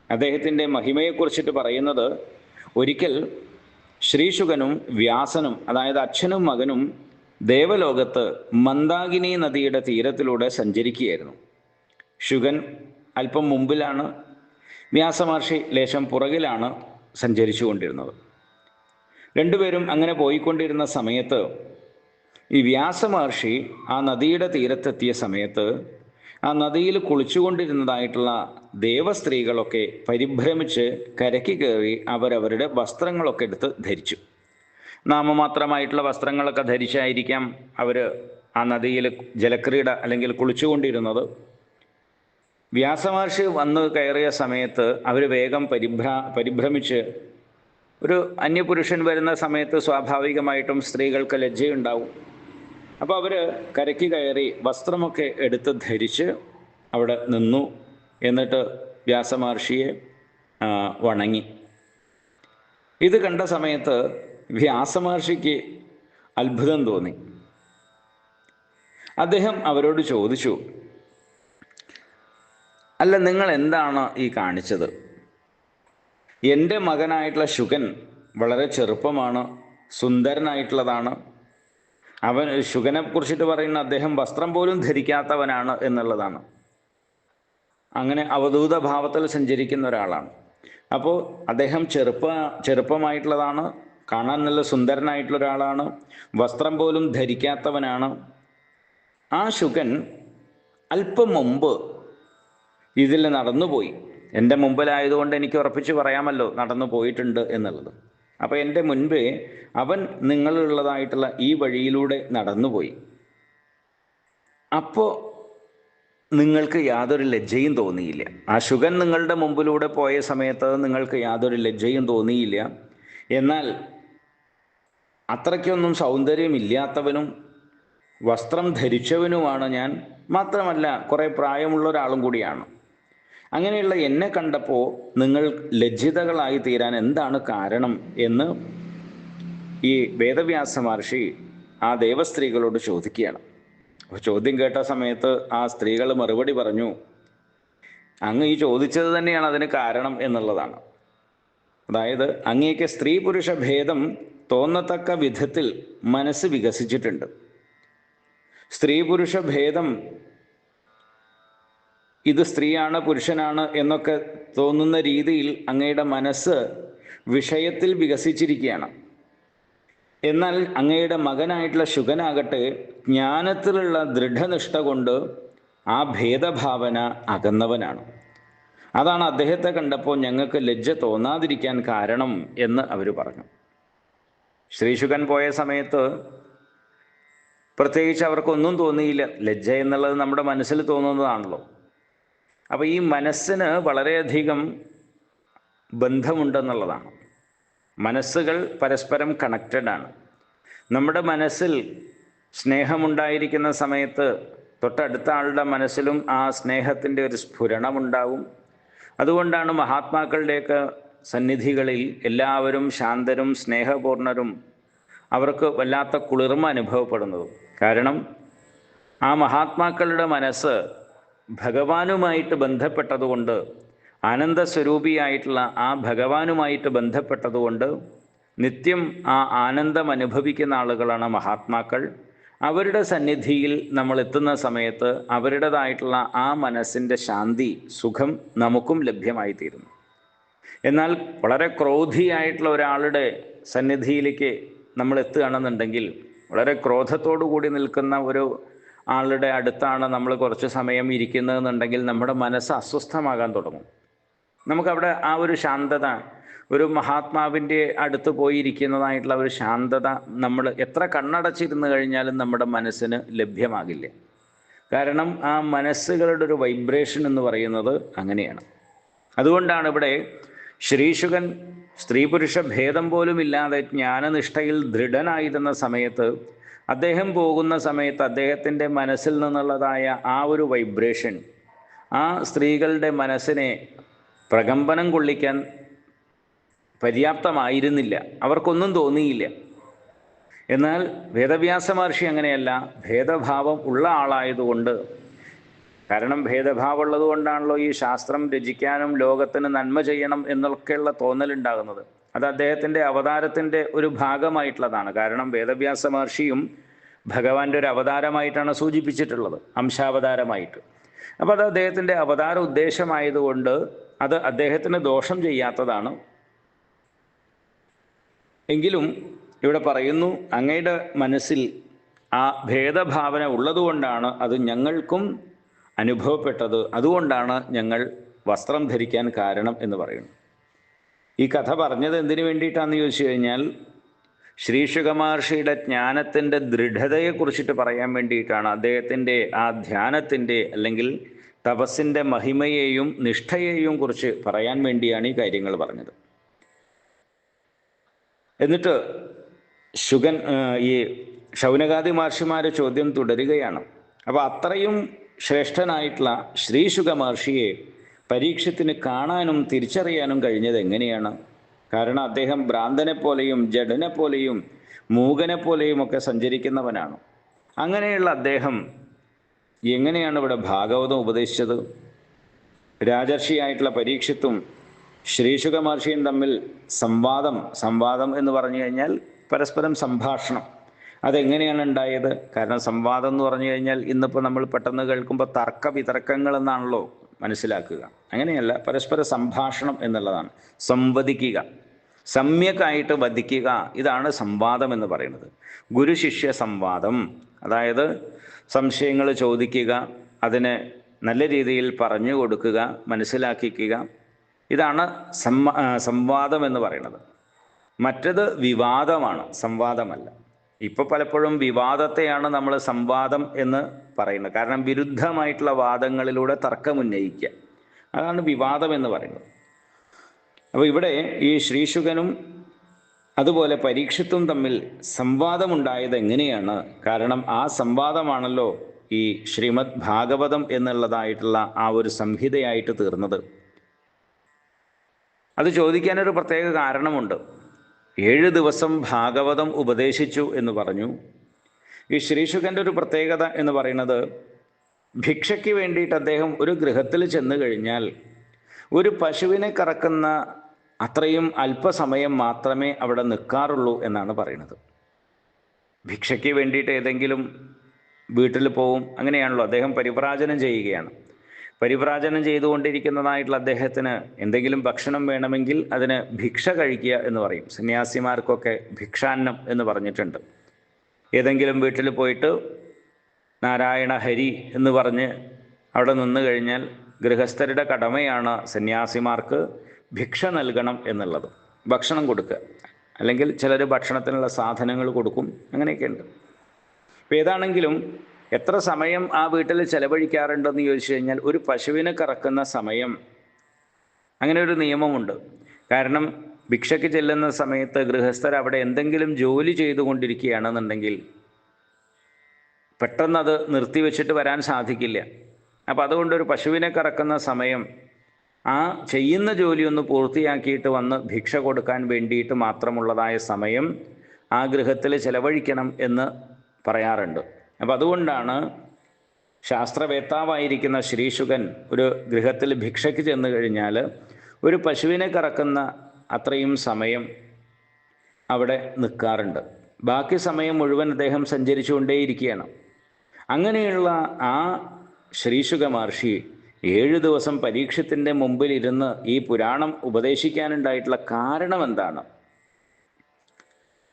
[SPEAKER 1] അദ്ദേഹത്തിൻ്റെ മഹിമയെക്കുറിച്ചിട്ട് പറയുന്നത്, ഒരിക്കൽ ശ്രീശുകനും വ്യാസനും, അതായത് അച്ഛനും മകനും, ദേവലോകത്ത് മന്ദാകിനി നദിയുടെ തീരത്തിലൂടെ സഞ്ചരിക്കുകയായിരുന്നു. ശുകൻ അല്പം മുമ്പിലാണ്, വ്യാസമഹർഷി ലേശം പുറകിലാണ് സഞ്ചരിച്ചു കൊണ്ടിരുന്നത്. രണ്ടുപേരും അങ്ങനെ പോയിക്കൊണ്ടിരുന്ന സമയത്ത് ഈ വ്യാസമഹർഷി ആ നദിയുടെ തീരത്തെത്തിയ സമയത്ത് ആ നദിയിൽ കുളിച്ചുകൊണ്ടിരുന്നതായിട്ടുള്ള ദേവസ്ത്രീകളൊക്കെ പരിഭ്രമിച്ച് കരയ്ക്ക് കയറി അവരവരുടെ വസ്ത്രങ്ങളൊക്കെ എടുത്ത് ധരിച്ചു. നാമമാത്രമായിട്ടുള്ള വസ്ത്രങ്ങളൊക്കെ ധരിച്ചായിരിക്കാം അവർ ആ നദിയിൽ ജലക്രീഡ അല്ലെങ്കിൽ കുളിച്ചുകൊണ്ടിരുന്നത്. വ്യാസമഹർഷി വന്ന് കയറിയ സമയത്ത് അവർ വേഗം പരിഭ്രമിച്ച്, ഒരു അന്യപുരുഷൻ വരുന്ന സമയത്ത് സ്വാഭാവികമായിട്ടും സ്ത്രീകൾക്ക് ലജ്ജയുണ്ടാവും. അപ്പോൾ അവർ കരയ്ക്ക് കയറി വസ്ത്രമൊക്കെ എടുത്ത് ധരിച്ച് അവിടെ നിന്നു. എന്നിട്ട് വ്യാസമഹർഷിയെ വണങ്ങി. ഇത് കണ്ട സമയത്ത് വ്യാസമഹർഷിക്ക് അത്ഭുതം തോന്നി. അദ്ദേഹം അവരോട് ചോദിച്ചു, അല്ല, നിങ്ങൾ എന്താണ് ഈ കാണിച്ചത്? എൻ്റെ മകനായിട്ടുള്ള ശുകൻ വളരെ ചെറുപ്പമാണ്, സുന്ദരനായിട്ടുള്ളതാണ്. ശുകനെ കുറിച്ചിട്ട് പറയുന്ന അദ്ദേഹം വസ്ത്രം പോലും ധരിക്കാത്തവനാണ് എന്നുള്ളതാണ്. അങ്ങനെ അവധൂത ഭാവത്തിൽ സഞ്ചരിക്കുന്ന ഒരാളാണ്. അപ്പോൾ അദ്ദേഹം ചെറുപ്പമായിട്ടുള്ളതാണ്, കാണാൻ നല്ല സുന്ദരനായിട്ടുള്ള ഒരാളാണ്, വസ്ത്രം പോലും ധരിക്കാത്തവനാണ്. ആ ശുകൻ അല്പം മുമ്പ് ഇതിൽ നടന്നുപോയി. എൻ്റെ മുമ്പിലായതുകൊണ്ട് എനിക്ക് ഉറപ്പിച്ച് പറയാമല്ലോ നടന്നു പോയിട്ടുണ്ട് എന്നുള്ളത്. അപ്പോൾ എൻ്റെ മുൻപേ അവൻ നിങ്ങളുള്ളതായിട്ടുള്ള ഈ വഴിയിലൂടെ നടന്നുപോയി. അപ്പോൾ നിങ്ങൾക്ക് യാതൊരു ലജ്ജയും തോന്നിയില്ല. ആ ശുകൻ നിങ്ങളുടെ മുമ്പിലൂടെ പോയ സമയത്ത് നിങ്ങൾക്ക് യാതൊരു ലജ്ജയും തോന്നിയില്ല. എന്നാൽ അത്രയ്ക്കൊന്നും സൗന്ദര്യമില്ലാത്തവനും വസ്ത്രം ധരിച്ചവനുമാണ് ഞാൻ. മാത്രമല്ല കുറേ പ്രായമുള്ള ഒരാളും കൂടിയാണ്. അങ്ങനെയുള്ള എന്നെ കണ്ടപ്പോൾ നിങ്ങൾ ലജ്ജിതകളായി തീരാൻ എന്താണ് കാരണം എന്ന് ഈ വേദവ്യാസ മഹർഷി ആ ദേവസ്ത്രീകളോട് ചോദിക്കുകയാണ്. അപ്പോൾ ചോദ്യം കേട്ട സമയത്ത് ആ സ്ത്രീകൾ മറുപടി പറഞ്ഞു, അങ്ങ് ഈ ചോദിച്ചത് തന്നെയാണ് അതിന് കാരണം എന്നുള്ളതാണ്. അതായത് അങ്ങേക്ക് സ്ത്രീ പുരുഷ ഭേദം തോന്നത്തക്ക വിധത്തിൽ മനസ്സ് വികസിച്ചിട്ടുണ്ട്. സ്ത്രീ പുരുഷ ഭേദം, ഇത് സ്ത്രീയാണ് പുരുഷനാണ് എന്നൊക്കെ തോന്നുന്ന രീതിയിൽ അങ്ങയുടെ മനസ്സ് വിഷയത്തിൽ വികസിച്ചിരിക്കുകയാണ്. എന്നാൽ അങ്ങയുടെ മകനായിട്ടുള്ള ശുകനാകട്ടെ ജ്ഞാനത്തിലുള്ള ദൃഢനിഷ്ഠ കൊണ്ട് ആ ഭേദഭാവന അകന്നവനാണ്. അതാണ് അദ്ദേഹത്തെ കണ്ടപ്പോൾ ഞങ്ങൾക്ക് ലജ്ജ തോന്നാതിരിക്കാൻ കാരണം എന്ന് അവർ പറഞ്ഞു. ശ്രീശുകൻ പോയ സമയത്ത് പ്രത്യേകിച്ച് അവർക്കൊന്നും തോന്നിയില്ല. ലജ്ജ എന്നുള്ളത് നമ്മുടെ മനസ്സിൽ തോന്നുന്നതാണല്ലോ. അപ്പോൾ ഈ മനസ്സിന് വളരെയധികം ബന്ധമുണ്ടെന്നുള്ളതാണ്. മനസ്സുകൾ പരസ്പരം കണക്റ്റഡ് ആണ്. നമ്മുടെ മനസ്സിൽ സ്നേഹമുണ്ടായിരിക്കുന്ന സമയത്ത് തൊട്ടടുത്ത ആളുടെ മനസ്സിലും ആ സ്നേഹത്തിൻ്റെ ഒരു സ്ഫുരണമുണ്ടാവും. അതുകൊണ്ടാണ് മഹാത്മാക്കളുടെയൊക്കെ സന്നിധികളിൽ എല്ലാവരും ശാന്തരും സ്നേഹപൂർണരും, അവർക്ക് വല്ലാത്ത കുളിർമ അനുഭവപ്പെടുന്നതും. കാരണം ആ മഹാത്മാക്കളുടെ മനസ്സ് ഭഗവാനുമായിട്ട് ബന്ധപ്പെട്ടതുകൊണ്ട് ആനന്ദസ്വരൂപിയായിട്ടുള്ള ആ ഭഗവാനുമായിട്ട് ബന്ധപ്പെട്ടതുകൊണ്ട് നിത്യം ആ ആനന്ദം അനുഭവിക്കുന്ന ആളുകളാണ് മഹാത്മാക്കൾ. അവരുടെ സന്നിധിയിൽ നമ്മൾ എത്തുന്ന സമയത്ത് അവരുടേതായിട്ടുള്ള ആ മനസ്സിൻ്റെ ശാന്തി, സുഖം നമുക്കും ലഭ്യമായിത്തീരുന്നു. എന്നാൽ വളരെ ക്രോധിയായിട്ടുള്ള ഒരാളുടെ സന്നിധിയിലേക്ക് നമ്മൾ എത്തുകയാണെന്നുണ്ടെങ്കിൽ, വളരെ ക്രോധത്തോടു കൂടി നിൽക്കുന്ന ഒരു ആളുടെ അടുത്താണ് നമ്മൾ കുറച്ച് സമയം ഇരിക്കുന്നതെന്നുണ്ടെങ്കിൽ നമ്മുടെ മനസ്സ് അസ്വസ്ഥമാകാൻ തുടങ്ങും. നമുക്കവിടെ ആ ഒരു ശാന്തത, ഒരു മഹാത്മാവിൻ്റെ അടുത്ത് പോയിരിക്കുന്നതായിട്ടുള്ള ഒരു ശാന്തത നമ്മൾ എത്ര കണ്ണടച്ചിരുന്നു കഴിഞ്ഞാലും നമ്മുടെ മനസ്സിന് ലഭ്യമാകില്ല. കാരണം ആ മനസ്സുകളുടെ ഒരു വൈബ്രേഷൻ എന്ന് പറയുന്നത് അങ്ങനെയാണ്. അതുകൊണ്ടാണ് ഇവിടെ ശ്രീശുകൻ സ്ത്രീ പുരുഷ ഭേദം പോലും ഇല്ലാതെ ജ്ഞാനനിഷ്ഠയിൽ ദൃഢനായിരുന്ന സമയത്ത്, അദ്ദേഹം പോകുന്ന സമയത്ത് അദ്ദേഹത്തിൻ്റെ മനസ്സിൽ നിന്നുള്ളതായ ആ ഒരു വൈബ്രേഷൻ ആ സ്ത്രീകളുടെ മനസ്സിനെ പ്രകമ്പനം കൊള്ളിക്കാൻ പര്യാപ്തമായിരുന്നില്ല, അവർക്കൊന്നും തോന്നിയില്ല. എന്നാൽ വേദവ്യാസ മഹർഷി അങ്ങനെയല്ല, ഭേദഭാവം ഉള്ള ആളായതുകൊണ്ട്, കാരണം ഭേദഭാവം ഉള്ളത് കൊണ്ടാണല്ലോ ഈ ശാസ്ത്രം രചിക്കാനും ലോകത്തിന് നന്മ ചെയ്യണം എന്നൊക്കെയുള്ള തോന്നലുണ്ടാകുന്നത്. അത് അദ്ദേഹത്തിൻ്റെ അവതാരത്തിൻ്റെ ഒരു ഭാഗമായിട്ടുള്ളതാണ്. കാരണം വേദവ്യാസ മഹർഷിയും ഭഗവാന്റെ ഒരു അവതാരമായിട്ടാണ് സൂചിപ്പിച്ചിട്ടുള്ളത്, അംശാവതാരമായിട്ട്. അപ്പോൾ അത് അദ്ദേഹത്തിൻ്റെ അവതാര ഉദ്ദേശമായതുകൊണ്ട് അത് അദ്ദേഹത്തിന് ദോഷം ചെയ്യാത്തതാണ്. എങ്കിലും ഇവിടെ പറയുന്നു, അങ്ങയുടെ മനസ്സിൽ ആ ഭേദഭാവന ഉള്ളതുകൊണ്ടാണ് അത് ഞങ്ങൾക്കും അനുഭവപ്പെട്ടത്, അതുകൊണ്ടാണ് ഞങ്ങൾ വസ്ത്രം ധരിക്കാൻ കാരണം എന്ന് പറയുന്നു. ഈ കഥ പറഞ്ഞത് എന്തിനു വേണ്ടിയിട്ടാണെന്ന് ചോദിച്ചു കഴിഞ്ഞാൽ, ശ്രീശുക മഹർഷിയുടെ ജ്ഞാനത്തിൻ്റെ ദൃഢതയെക്കുറിച്ചിട്ട് പറയാൻ വേണ്ടിയിട്ടാണ്. അദ്ദേഹത്തിൻ്റെ ആ ധ്യാനത്തിൻ്റെ അല്ലെങ്കിൽ തപസ്സിൻ്റെ മഹിമയെയും നിഷ്ഠയെയും കുറിച്ച് പറയാൻ വേണ്ടിയാണ് ഈ കാര്യങ്ങൾ പറഞ്ഞത്. എന്നിട്ട് ഈ ശൗനകാദി മഹർഷിമാർ ചോദ്യം തുടരുകയാണ്. അപ്പോൾ അത്രയും ശ്രേഷ്ഠനായിട്ടുള്ള ശ്രീശുക മഹർഷിയെ പരീക്ഷത്തിന് കാണാനും തിരിച്ചറിയാനും കഴിഞ്ഞത് എങ്ങനെയാണ്? കാരണം അദ്ദേഹം ഭ്രാന്തനെ പോലെയും ജഡനെ പോലെയും മൂകനെ പോലെയും ഒക്കെ സഞ്ചരിക്കുന്നവനാണ്. അങ്ങനെയുള്ള അദ്ദേഹം എങ്ങനെയാണ് ഇവിടെ ഭാഗവതം ഉപദേശിച്ചത്? രാജർഷിയായിട്ടുള്ള പരീക്ഷത്തും ശ്രീശുക മഹർഷിയും തമ്മിൽ സംവാദം എന്ന് പറഞ്ഞു കഴിഞ്ഞാൽ പരസ്പരം സംഭാഷണം. അതെങ്ങനെയാണ് ഉണ്ടായത്? കാരണം സംവാദം എന്ന് പറഞ്ഞു കഴിഞ്ഞാൽ ഇന്നിപ്പോൾ നമ്മൾ പെട്ടെന്ന് കേൾക്കുമ്പോൾ തർക്ക വിതർക്കങ്ങൾ എന്നാണല്ലോ മനസ്സിലാക്കുക. അങ്ങനെയല്ല, പരസ്പര സംഭാഷണം എന്നുള്ളതാണ്. സംവദിക്കുക, സമ്യക്കായിട്ട് വധിക്കുക, ഇതാണ് സംവാദം എന്ന് പറയുന്നത്. ഗുരു ശിഷ്യ സംവാദം, അതായത് സംശയങ്ങൾ ചോദിക്കുക, അതിനെ നല്ല രീതിയിൽ പറഞ്ഞു കൊടുക്കുക, മനസ്സിലാക്കിക്കുക, ഇതാണ് സംവാദം എന്ന് പറയുന്നത്. മറ്റത് വിവാദമാണ്, സംവാദമല്ല. ഇപ്പോൾ പലപ്പോഴും വിവാദത്തെയാണ് നമ്മൾ സംവാദം എന്ന് പറയുന്നത്. കാരണം വിരുദ്ധമായിട്ടുള്ള വാദങ്ങളിലൂടെ തർക്കമുന്നയിക്കുക, അതാണ് വിവാദം എന്ന് പറയുന്നത്. അപ്പോൾ ഇവിടെ ഈ ശ്രീശുകനും അതുപോലെ പരീക്ഷത്തും തമ്മിൽ സംവാദമുണ്ടായത് എങ്ങനെയാണ്? കാരണം ആ സംവാദമാണല്ലോ ഈ ശ്രീമദ് ഭാഗവതം എന്നുള്ളതായിട്ടുള്ള ആ ഒരു സംഹിതയായിട്ട് തീർന്നത്. അത് ചോദിക്കാനൊരു പ്രത്യേക കാരണമുണ്ട്. 7 ദിവസം ഭാഗവതം ഉപദേശിച്ചു എന്ന് പറഞ്ഞു. ഈ ശ്രീശുകൻ്റെ ഒരു പ്രത്യേകത എന്ന് പറയുന്നത്, ഭിക്ഷയ്ക്ക് വേണ്ടിയിട്ട് അദ്ദേഹം ഒരു ഗൃഹത്തിൽ ചെന്ന് കഴിഞ്ഞാൽ ഒരു പശുവിനെ കറക്കുന്ന അത്രയും അല്പസമയം മാത്രമേ അവിടെ നിൽക്കാറുള്ളൂ എന്നാണ് പറയുന്നത്. ഭിക്ഷയ്ക്ക് വേണ്ടിയിട്ട് ഏതെങ്കിലും വീട്ടിൽ പോവും, അങ്ങനെയാണല്ലോ. അദ്ദേഹം പരിവ്രാജനം ചെയ്യുകയാണ്. പരിവ്രാജനം ചെയ്തുകൊണ്ടിരിക്കുന്നതായിട്ടുള്ള അദ്ദേഹത്തിന് എന്തെങ്കിലും ഭക്ഷണം വേണമെങ്കിൽ അതിന് ഭിക്ഷ കഴിക്കുക എന്ന് പറയും. സന്യാസിമാർക്കൊക്കെ ഭിക്ഷാന്നം എന്ന് പറഞ്ഞിട്ടുണ്ട്. ഏതെങ്കിലും വീട്ടിൽ പോയിട്ട് നാരായണ ഹരി എന്ന് പറഞ്ഞ് അവിടെ നിന്ന് കഴിഞ്ഞാൽ ഗൃഹസ്ഥരുടെ കടമയാണ് സന്യാസിമാർക്ക് ഭിക്ഷ നൽകണം എന്നുള്ളത്, ഭക്ഷണം കൊടുക്കുക. അല്ലെങ്കിൽ ചിലർ ഭക്ഷണത്തിനുള്ള സാധനങ്ങൾ കൊടുക്കും, അങ്ങനെയൊക്കെയുണ്ട്. അപ്പോൾ ഏതാണെങ്കിലും എത്ര സമയം ആ വീട്ടിൽ ചെലവഴിക്കാറുണ്ടെന്ന് ചോദിച്ചു കഴിഞ്ഞാൽ, ഒരു പശുവിനെ കറക്കുന്ന സമയം, അങ്ങനെ ഒരു നിയമമുണ്ട്. കാരണം ഭിക്ഷയ്ക്ക് ചെല്ലുന്ന സമയത്ത് ഗൃഹസ്ഥർ അവിടെ എന്തെങ്കിലും ജോലി ചെയ്തുകൊണ്ടിരിക്കുകയാണെന്നുണ്ടെങ്കിൽ പെട്ടെന്നത് നിർത്തിവെച്ചിട്ട് വരാൻ സാധിക്കില്ല. അപ്പം അതുകൊണ്ടൊരു പശുവിനെ കറക്കുന്ന സമയം ആ ചെയ്യുന്ന ജോലി ഒന്ന് പൂർത്തിയാക്കിയിട്ട് വന്ന് ഭിക്ഷ കൊടുക്കാൻ വേണ്ടിയിട്ട് മാത്രമുള്ളതായ സമയം ആ ഗൃഹത്തിൽ ചെലവഴിക്കണം എന്ന് പറയാറുണ്ട്. അപ്പം അതുകൊണ്ടാണ് ശാസ്ത്രവേത്താവായിരിക്കുന്ന ശ്രീശുകൻ ഒരു ഗൃഹത്തിൽ ഭിക്ഷയ്ക്ക് ചെന്ന് കഴിഞ്ഞാൽ ഒരു പശുവിനെ കറക്കുന്ന അത്രയും സമയം അവിടെ നിൽക്കാറുണ്ട്. ബാക്കി സമയം മുഴുവൻ അദ്ദേഹം സഞ്ചരിച്ചുകൊണ്ടേയിരിക്കുകയാണ്. അങ്ങനെയുള്ള ആ ശ്രീശുക മഹർഷി 7 ദിവസം പരീക്ഷത്തിൻ്റെ മുമ്പിൽ ഇരുന്ന് ഈ പുരാണം ഉപദേശിക്കാനുണ്ടായിട്ടുള്ള കാരണം എന്താണ്?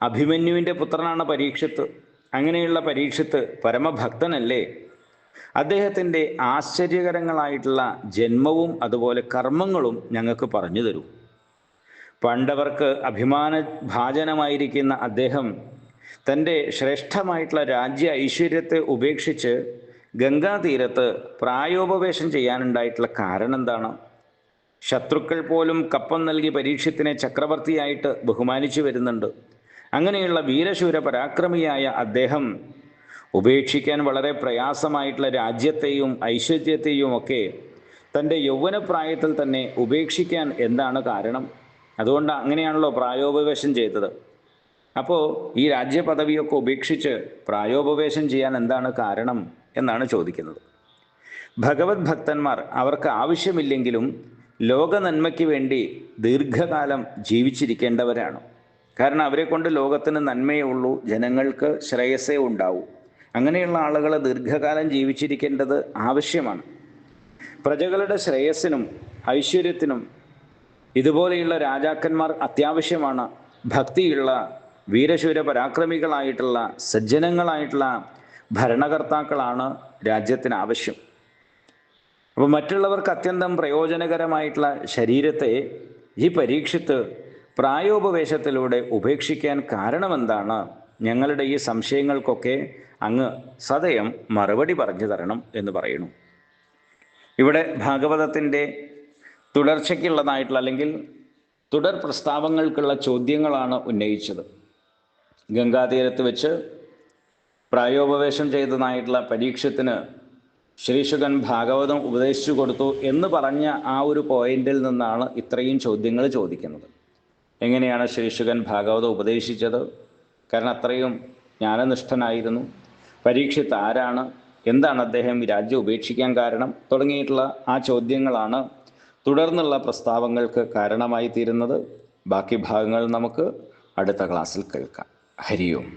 [SPEAKER 1] അഭിമന്യുവിൻ്റെ പുത്രനാണ് പരീക്ഷത്ത്. അങ്ങനെയുള്ള പരീക്ഷത്ത് പരമഭക്തനല്ലേ? അദ്ദേഹത്തിൻ്റെ ആശ്ചര്യകരങ്ങളായിട്ടുള്ള ജന്മവും അതുപോലെ കർമ്മങ്ങളും ഞങ്ങൾക്ക് പറഞ്ഞു തരൂ. പാണ്ഡവർക്ക് അഭിമാന ഭാജനമായിരിക്കുന്ന അദ്ദേഹം തൻ്റെ ശ്രേഷ്ഠമായിട്ടുള്ള രാജ്യ ഐശ്വര്യത്തെ ഉപേക്ഷിച്ച് ഗംഗാതീരത്ത് പ്രായോപവേശം ചെയ്യാനുണ്ടായിട്ടുള്ള കാരണം എന്താണ്? ശത്രുക്കൾ പോലും കപ്പം നൽകി പരീക്ഷത്തിനെ ചക്രവർത്തിയായിട്ട് ബഹുമാനിച്ചു വരുന്നുണ്ട്. അങ്ങനെയുള്ള വീരശൂര പരാക്രമിയായ അദ്ദേഹം ഉപേക്ഷിക്കാൻ വളരെ പ്രയാസമായിട്ടുള്ള രാജ്യത്തെയും ഐശ്വര്യത്തെയും ഒക്കെ തൻ്റെ യൗവനപ്രായത്തിൽ തന്നെ ഉപേക്ഷിക്കാൻ എന്താണ് കാരണം? അതുകൊണ്ട് അങ്ങനെയാണല്ലോ പ്രായോപവേശം ചെയ്തത്. അപ്പോൾ ഈ രാജ്യപദവിയൊക്കെ ഉപേക്ഷിച്ച് പ്രായോപവേശം ചെയ്യാൻ എന്താണ് കാരണം എന്നാണ് ചോദിക്കുന്നത്. ഭഗവത് ഭക്തന്മാർ അവർക്ക് ആവശ്യമില്ലെങ്കിലും ലോക നന്മയ്ക്ക് വേണ്ടി ദീർഘകാലം ജീവിച്ചിരിക്കേണ്ടവരാണ്. കാരണം അവരെ കൊണ്ട് ലോകത്തിന് നന്മയേ ഉള്ളൂ, ജനങ്ങൾക്ക് ശ്രേയസ്സേ ഉണ്ടാവൂ. അങ്ങനെയുള്ള ആളുകൾ ദീർഘകാലം ജീവിച്ചിരിക്കേണ്ടത് ആവശ്യമാണ്. പ്രജകളുടെ ശ്രേയസ്സിനും ഐശ്വര്യത്തിനും ഇതുപോലെയുള്ള രാജാക്കന്മാർ അത്യാവശ്യമാണ്. ഭക്തിയുള്ള വീരശൂര പരാക്രമികളായിട്ടുള്ള സജ്ജനങ്ങളായിട്ടുള്ള ഭരണകർത്താക്കളാണ് രാജ്യത്തിന് ആവശ്യം. അപ്പോൾ മറ്റുള്ളവർക്ക് അത്യന്തം പ്രയോജനകരമായിട്ടുള്ള ശരീരത്തെ ഈ പരീക്ഷത്ത് പ്രായോപവേശത്തിലൂടെ ഉപേക്ഷിക്കാൻ കാരണമെന്താണ്? ഞങ്ങളുടെ ഈ സംശയങ്ങൾക്കൊക്കെ അങ്ങ് സദയം മറുപടി പറഞ്ഞു തരണം എന്ന് പറയുന്നു. ഇവിടെ ഭാഗവതത്തിൻ്റെ തുടർച്ചയ്ക്കുള്ളതായിട്ടുള്ള അല്ലെങ്കിൽ തുടർ പ്രസ്താവങ്ങൾക്കുള്ള ചോദ്യങ്ങളാണ് ഉന്നയിച്ചത്. ഗംഗാതീരത്ത് വെച്ച് പ്രായോപവേശം ചെയ്തതായിട്ടുള്ള പരീക്ഷത്തിന് ശ്രീശുകൻ ഭാഗവതം ഉപദേശിച്ചു കൊടുത്തു എന്ന് പറഞ്ഞ ആ ഒരു പോയിന്റിൽ നിന്നാണ് ഇത്രയും ചോദ്യങ്ങൾ ചോദിക്കുന്നത്. എങ്ങനെയാണ് ശ്രീശുകൻ ഭാഗവതം ഉപദേശിച്ചത്? കാരണം അത്രയും ജ്ഞാനനിഷ്ഠനായിരുന്നു. പരീക്ഷിത്ത് ആരാണ്? എന്താണ് അദ്ദേഹം ഈ രാജ്യം ഉപേക്ഷിക്കാൻ കാരണം? തുടങ്ങിയിട്ടുള്ള ആ ചോദ്യങ്ങളാണ് തുടർന്നുള്ള പ്രസ്താവങ്ങൾക്ക് കാരണമായി തീരുന്നത്. ബാക്കി ഭാഗങ്ങൾ നമുക്ക് അടുത്ത ക്ലാസ്സിൽ കേൾക്കാം. ഹരി ഓം.